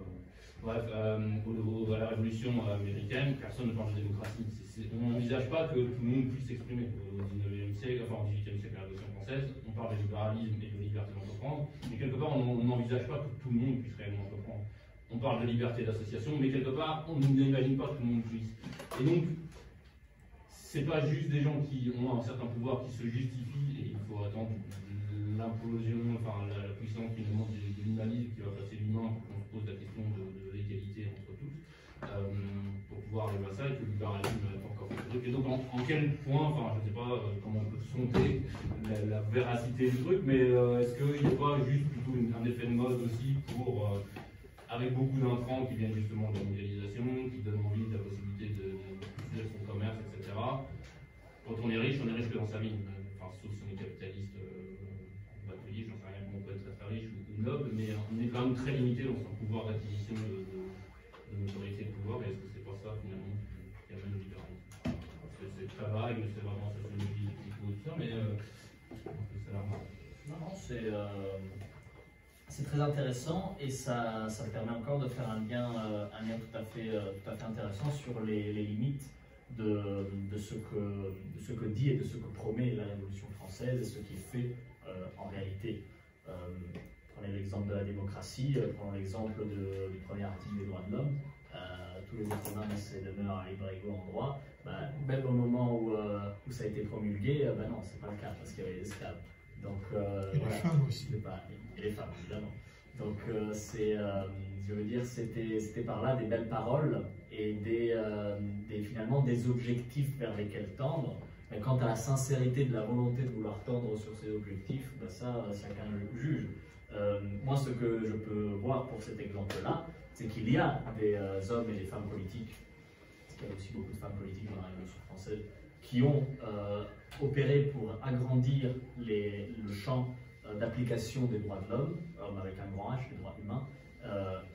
Bref, à la Révolution américaine, personne ne parle de démocratie. On n'envisage pas que tout le monde puisse s'exprimer. Au 19e siècle, enfin au 18e siècle, à la Révolution française, on parle de libéralisme et de liberté d'entreprendre, mais quelque part on n'envisage pas que tout le monde puisse réellement entreprendre. On parle de liberté d'association, mais quelque part on n'imagine pas que tout le monde puisse. Et donc, c'est pas juste des gens qui ont un certain pouvoir qui se justifient, et il faut attendre l'implosion, la puissance finalement de l'humanisme qui va passer l'humain pour qu'on se pose la question de l'égalité entre tous, pour pouvoir arriver à ça, et que le libéralisme est encore un truc. Et donc en quel point, je ne sais pas comment on peut sonder la véracité du truc, mais est-ce qu'il n'y a pas juste plutôt un effet de mode aussi pour, avec beaucoup d'intrants qui viennent justement de la mondialisation, qui donnent envie de la possibilité de poursuivre son commerce, etc. Quand on est riche que dans sa vie, sauf si on est capitaliste, batelier, j'en sais rien comment on peut être très riche ou noble, mais on est quand même très limité dans son pouvoir d'acquisition de notoriété de pouvoir, et est-ce que c'est pas ça finalement qui amène le libéralisme? C'est très vague, c'est vraiment sociologie, tout ça, mais c'est normal. Non, c'est très intéressant, et ça permet encore de faire un lien tout à fait intéressant sur les limites de ce que dit et de ce que promet la Révolution française et ce qu'il fait en réalité. Prenez l'exemple de la démocratie, prenons l'exemple du premier article des droits de l'homme. Tous les êtres humains naissent et demeurent à libre égaux en droit. Même au moment où ça a été promulgué, non, c'est pas le cas parce qu'il y avait des esclaves. Donc, et les femmes aussi. Et les femmes, évidemment. Donc, je veux dire, c'était par là des belles paroles et finalement des objectifs vers lesquels tendre. Mais quant à la sincérité de la volonté de vouloir tendre sur ces objectifs, ça, chacun le juge. Moi, ce que je peux voir pour cet exemple-là, c'est qu'il y a des hommes et des femmes politiques, parce qu'il y a aussi beaucoup de femmes politiques dans la Révolution française, qui ont opéré pour agrandir le champ d'application des droits de l'homme, avec un grand H, les droits humains,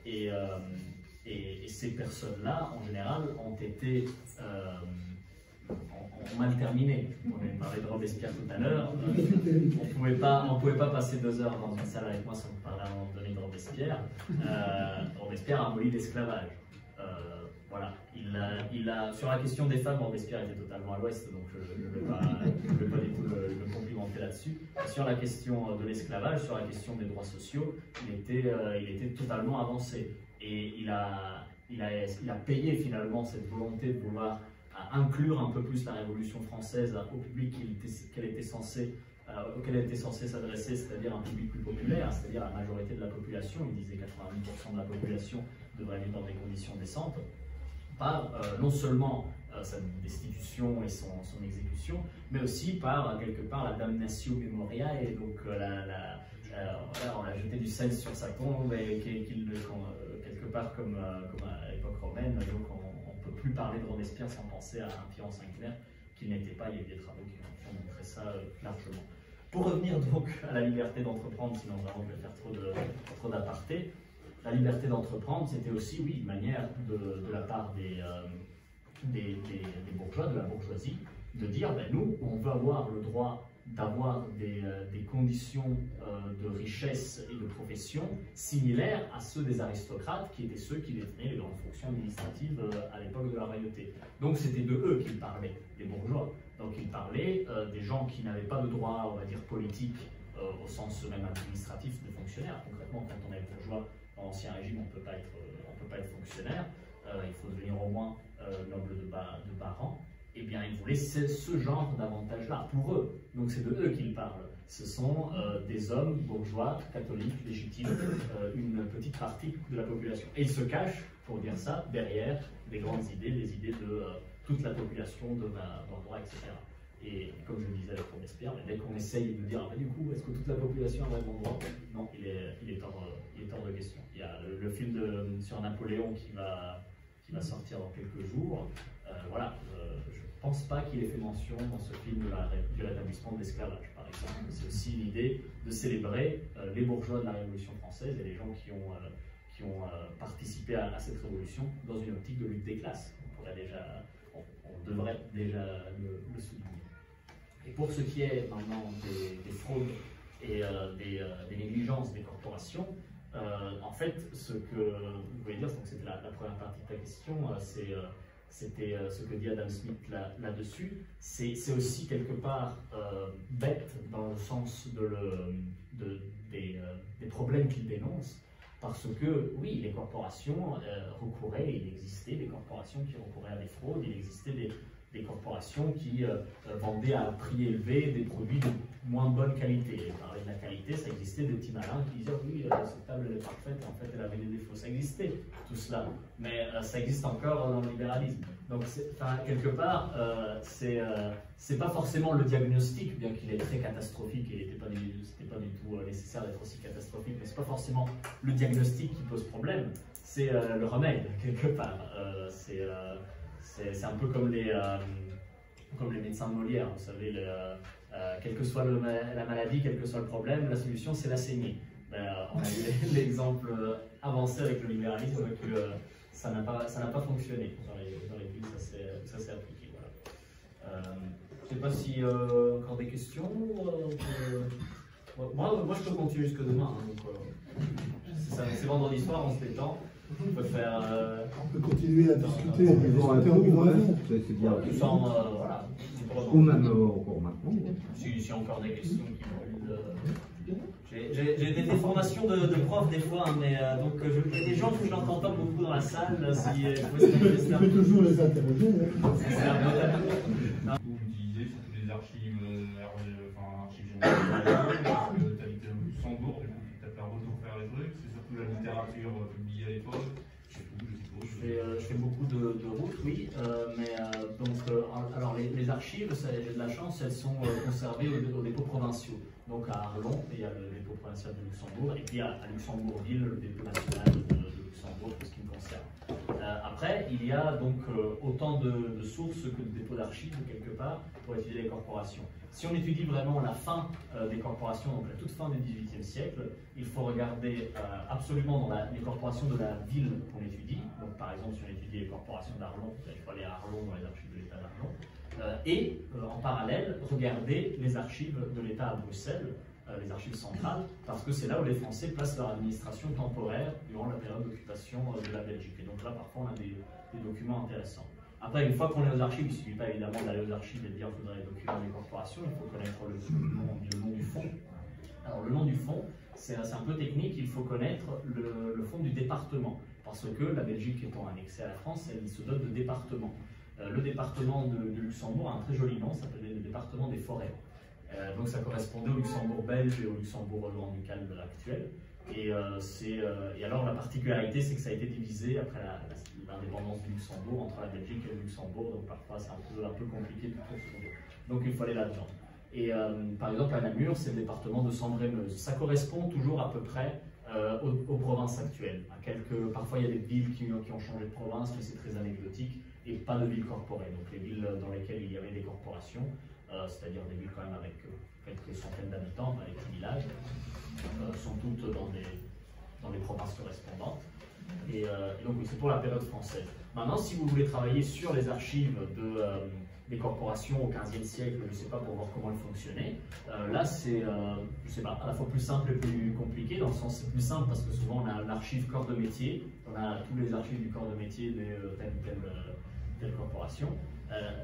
et ces personnes-là, en général, ont été ont mal terminé. On a parlé de Robespierre tout à l'heure. On ne pouvait pas passer 2 heures dans une salle avec moi sans parler à un moment donné de Robespierre. Robespierre a aboli l'esclavage. Voilà. Sur la question des femmes, Robespierre était totalement à l'ouest, donc je ne vais pas du tout le complimenter là-dessus. Sur la question de l'esclavage, sur la question des droits sociaux, il était totalement avancé. Et il a payé finalement cette volonté de vouloir inclure un peu plus la Révolution française au public auquel elle était censée s'adresser, c'est-à-dire un public plus populaire, c'est-à-dire la majorité de la population. Il disait 90% de la population devrait vivre dans des conditions décentes, par non seulement sa destitution et son exécution, mais aussi par quelque part la damnatio memoriae, et donc on a jeté du sel sur sa tombe, et quelque part comme à l'époque romaine, donc on ne peut plus parler de Robespierre sans penser à un Pierre Saint-Clair qui n'était pas. Il y a eu des travaux qui ont montré ça largement. Pour revenir donc à la liberté d'entreprendre, sinon vraiment je vais faire trop d'apartés, la liberté d'entreprendre, c'était aussi, oui, une manière de la part des bourgeois, de la bourgeoisie, de dire, nous, on veut avoir le droit d'avoir des conditions de richesse et de profession similaires à ceux des aristocrates, qui étaient ceux qui détenaient les grandes fonctions administratives à l'époque de la royauté. Donc c'était de eux qu'ils parlaient, des bourgeois. Donc ils parlaient des gens qui n'avaient pas de droit, on va dire, politique au sens même administratif de fonctionnaire. Concrètement, quand on est bourgeois dans l'Ancien Régime, on ne peut pas être fonctionnaire, il faut devenir au moins noble de bas rang. Eh bien, ils voulaient ce genre d'avantage-là pour eux. Donc c'est de eux qu'ils parlent. Ce sont des hommes bourgeois, catholiques, légitimes, une petite partie de la population. Et ils se cachent, pour dire ça, derrière des grandes idées, des idées de toute la population, de droit, etc. Et comme je le disais avec Robespierre, dès qu'on essaye de dire, du coup, est-ce que toute la population a vraiment droit? Non, il est hors de question. Il y a le film sur Napoléon qui va sortir dans quelques jours. Voilà, je ne pense pas qu'il ait fait mention dans ce film du rétablissement de l'esclavage, par exemple. C'est aussi l'idée de célébrer les bourgeois de la Révolution française et les gens qui ont participé à cette révolution dans une optique de lutte des classes. On devrait déjà le souligner. Et pour ce qui est maintenant des fraudes et des négligences des corporations, en fait, ce que vous pouvez dire, c'était la première partie de ta question, c'était ce que dit Adam Smith là-dessus. C'est aussi quelque part bête dans le sens des problèmes qu'il dénonce, parce que, oui, les corporations recouraient, il existait des corporations qui recouraient à des fraudes, il existait des corporations qui vendaient à prix élevé des produits de moins bonne qualité. Et parler de la qualité, ça existait des petits malins qui disaient oui, cette table elle est parfaite, en fait elle avait des défauts. Ça existait, tout cela. Mais ça existe encore dans le libéralisme. Donc, quelque part, c'est pas forcément le diagnostic, bien qu'il est très catastrophique et c'était pas du tout nécessaire d'être aussi catastrophique, mais c'est pas forcément le diagnostic qui pose problème, c'est le remède, quelque part. C'est un peu comme les médecins de Molière, vous savez, quelle que soit la maladie, quel que soit le problème, la solution c'est la saignée. On a eu l'exemple avancé avec le libéralisme que ça n'a pas fonctionné. Dans les villes, ça s'est appliqué. Voilà. Je ne sais pas si encore des questions. Moi je peux continuer jusque demain. C'est vendredi soir, on se détend. On peut faire. On peut continuer à discuter en mouvement. C'est bien. Voilà. Ou même encore maintenant. Si encore des questions qui brûlent. J'ai des formations de prof des fois, mais donc il y a des gens que je n'entends pas beaucoup dans la salle. Tu peux toujours les interroger. Vous utilisez surtout les archives, archives générales, tu habites au Luxembourg, du coup tu as fait un retour faire les trucs, c'est surtout la littérature publiée à l'époque. Je fais beaucoup de routes, oui, alors les archives, j'ai de la chance, elles sont conservées aux dépôts provinciaux. Donc à Arlon, il y a le dépôt provincial de Luxembourg, et puis à Luxembourgville, le dépôt national de Luxembourg, pour ce qui me concerne. Après, il y a donc autant de sources que de dépôts d'archives, quelque part, pour étudier les corporations. Si on étudie vraiment la fin des corporations, donc la toute fin du XVIIIe siècle, il faut regarder absolument dans les corporations de la ville qu'on étudie. Donc par exemple, si on étudie les corporations d'Arlon, il faut aller à Arlon dans les archives de l'État d'Arlon. Et en parallèle, regarder les archives de l'État à Bruxelles, les archives centrales, parce que c'est là où les Français placent leur administration temporaire durant la période d'occupation de la Belgique. Et donc là, parfois, on a des documents intéressants. Après, une fois qu'on est aux archives, il ne suffit pas évidemment d'aller aux archives et de dire qu'il faudrait les documents des corporations, il faut connaître le nom du fonds. Alors le nom du fonds, c'est un peu technique, il faut connaître le fonds du département, parce que la Belgique étant annexée à la France, elle se dote de départements. Le département de Luxembourg a un très joli nom, ça s'appelle le département des forêts. Donc ça correspondait au Luxembourg belge et au Luxembourg grand-ducal actuel. Et alors la particularité, c'est que ça a été divisé après l'indépendance du Luxembourg entre la Belgique et le Luxembourg, donc parfois c'est un peu compliqué de trouver. Donc il faut aller là-dedans. Et par exemple à Namur, c'est le département de Sambre-et-Meuse. Ça correspond toujours à peu près aux provinces actuelles. Parfois il y a des villes qui ont changé de province, mais c'est très anecdotique, et pas de villes corporées. Donc les villes dans lesquelles il y avait des corporations, c'est-à-dire des villes quand même avec quelques centaines d'habitants, les petits villages, sont toutes dans les provinces correspondantes. Et donc c'est pour la période française. Maintenant, si vous voulez travailler sur les archives des corporations au XVe siècle, je ne sais pas, pour voir comment elles fonctionnaient, là c'est, je sais pas, à la fois plus simple et plus compliqué, dans le sens c'est plus simple parce que souvent on a l'archive corps de métier, on a tous les archives du corps de métier de telle corporation.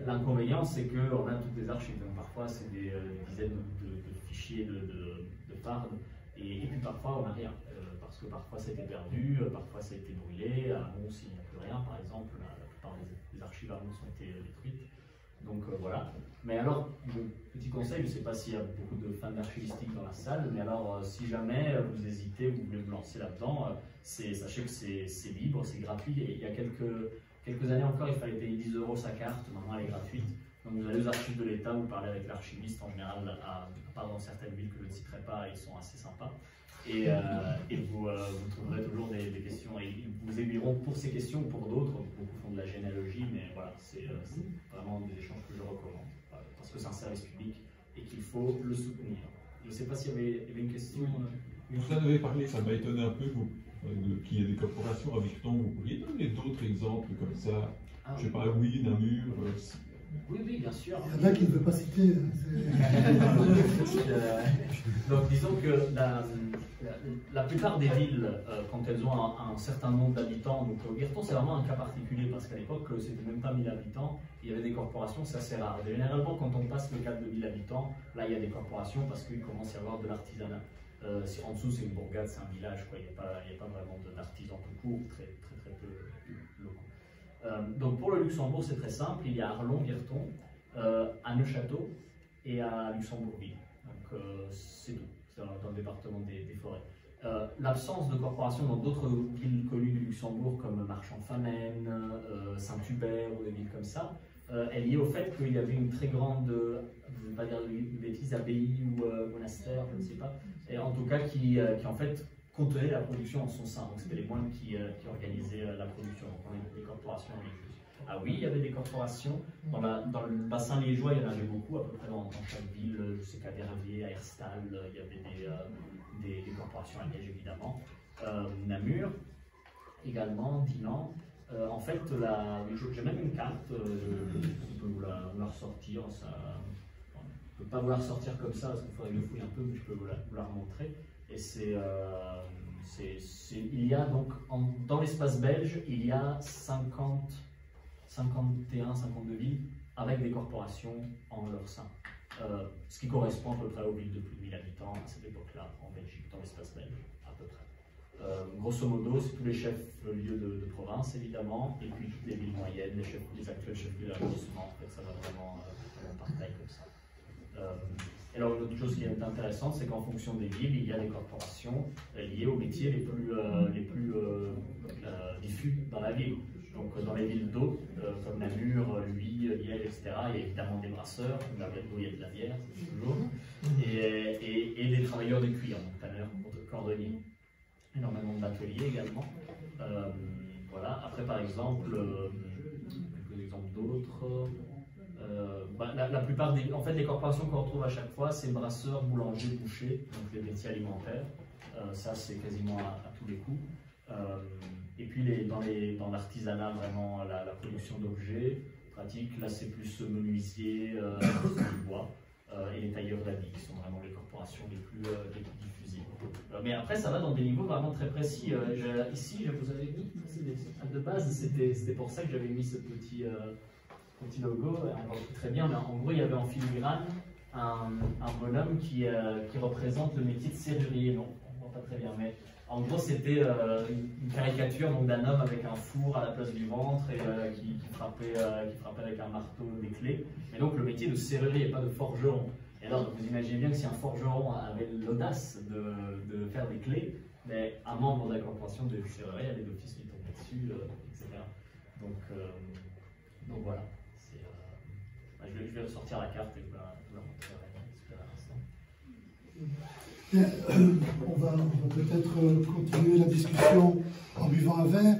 L'inconvénient, c'est qu'on a toutes les archives, donc parfois c'est des dizaines de fichiers de fardes, et puis parfois on n'a rien, parce que parfois c'était perdu, parfois ça a été brûlé, à Mons il n'y a plus rien par exemple, la plupart des archives à Mons ont été détruites. Donc voilà. Mais alors, petit conseil, je ne sais pas s'il y a beaucoup de fans d'archivistique dans la salle, mais alors si jamais vous hésitez, vous voulez vous lancer là-dedans, sachez que c'est libre, c'est gratuit, et il y a quelques années encore, il fallait payer 10 € sa carte, maintenant elle est gratuite. Donc vous allez aux archives de l'État, vous parlez avec l'archiviste en général, à part dans certaines villes que je ne citerai pas, ils sont assez sympas. Et vous trouverez toujours des questions, et ils vous aiguilleront pour ces questions ou pour d'autres. Beaucoup font de la généalogie, mais voilà, c'est vraiment des échanges que je recommande, parce que c'est un service public et qu'il faut le soutenir. Je ne sais pas s'il y avait une question. Vous en avez parlé, ça m'a étonné un peu qu'il y ait des corporations à Virton. Vous pourriez donner d'autres exemples comme ça? Je ne sais pas, oui, Namur. Oui, bien sûr. Il y en a qui ne veulent pas citer. Donc disons que la plupart des villes, quand elles ont un certain nombre d'habitants, donc Virton c'est vraiment un cas particulier, parce qu'à l'époque c'était même pas 1000 habitants, il y avait des corporations, c'est assez rare. Et généralement quand on passe le cap de 1000 habitants, là il y a des corporations parce qu'il commence à y avoir de l'artisanat. En dessous c'est une bourgade, c'est un village, quoi. Il n'y a pas vraiment d'artisans tout court, très peu locaux. Donc pour le Luxembourg c'est très simple, il y a Arlon, Virton, à Neuchâteau et à Luxembourgville. Donc c'est tout, c'est dans le département des forêts. L'absence de corporations dans d'autres villes connues du Luxembourg comme Marchand-Famenne, Saint-Hubert ou des villes comme ça, est liée au fait qu'il y avait une très grande, je ne vais pas dire une bêtise, abbaye ou monastère, je ne sais pas, et en tout cas qui en fait contenait la production en son sein. Donc c'était les moines qui organisaient la production. Donc on a des corporations religieuses. Ah oui, il y avait des corporations. Dans le bassin liégeois, il y en avait beaucoup, à peu près dans chaque ville. Je sais qu'à Verviers, à Herstal, il y avait des corporations à Liège, évidemment. Namur, également, Dinan. En fait, j'ai même une carte, je peux vous la ressortir. Je ne peux pas vous la ressortir comme ça, parce qu'il faudrait que je fouille un peu, mais je peux vous la remontrer. Et il y a donc, dans l'espace belge, il y a 51, 52 villes avec des corporations en leur sein. Ce qui correspond à peu près aux villes de plus de 1000 habitants à cette époque-là, en Belgique, dans l'espace belge, à peu près. Grosso modo, c'est tous les chefs-lieux de province, évidemment, et puis toutes les villes moyennes, les actuels chefs-lieux d'arrondissement. En fait, ça va vraiment par taille comme ça. Et alors, une autre chose qui est intéressante, c'est qu'en fonction des villes, il y a des corporations liées aux métiers les plus diffus dans la ville. Donc, dans les villes d'eau, comme Namur, Huy, Liège, etc., il y a évidemment des brasseurs, comme la d'eau, il y a de la bière, c'est toujours, et des travailleurs de cuir, donc tanneurs, cordonniers. Énormément d'ateliers également. Voilà. Après, par exemple, quelques exemples d'autres. La plupart des corporations qu'on retrouve à chaque fois, c'est brasseurs, boulangers, bouchers, donc les métiers alimentaires. Ça, c'est quasiment à tous les coups. Et puis dans l'artisanat, vraiment la production d'objets pratiques, là c'est plus menuisier, du bois, et les tailleurs d'habits, qui sont vraiment les corporations les plus diffusées. Mais après, ça va dans des niveaux vraiment très précis. Ici, je vous avais mis, de base, c'était pour ça que j'avais mis ce petit logo, on voit très bien, mais en gros, il y avait en filigrane un bonhomme qui représente le métier de serrurier. Non, on ne voit pas très bien, mais en gros, c'était une caricature d'un homme avec un four à la place du ventre et qui frappait avec un marteau des clés. Mais donc, le métier de serrurier et pas de forgeron. Et alors, vous imaginez bien que si un forgeron avait l'audace de faire des clés, mais un membre de la corporation de serrurier avait d'office lui tomber dessus, etc. Donc voilà. Je vais ressortir la carte et vous la montrer à l'instant. On va peut-être continuer la discussion en buvant un verre.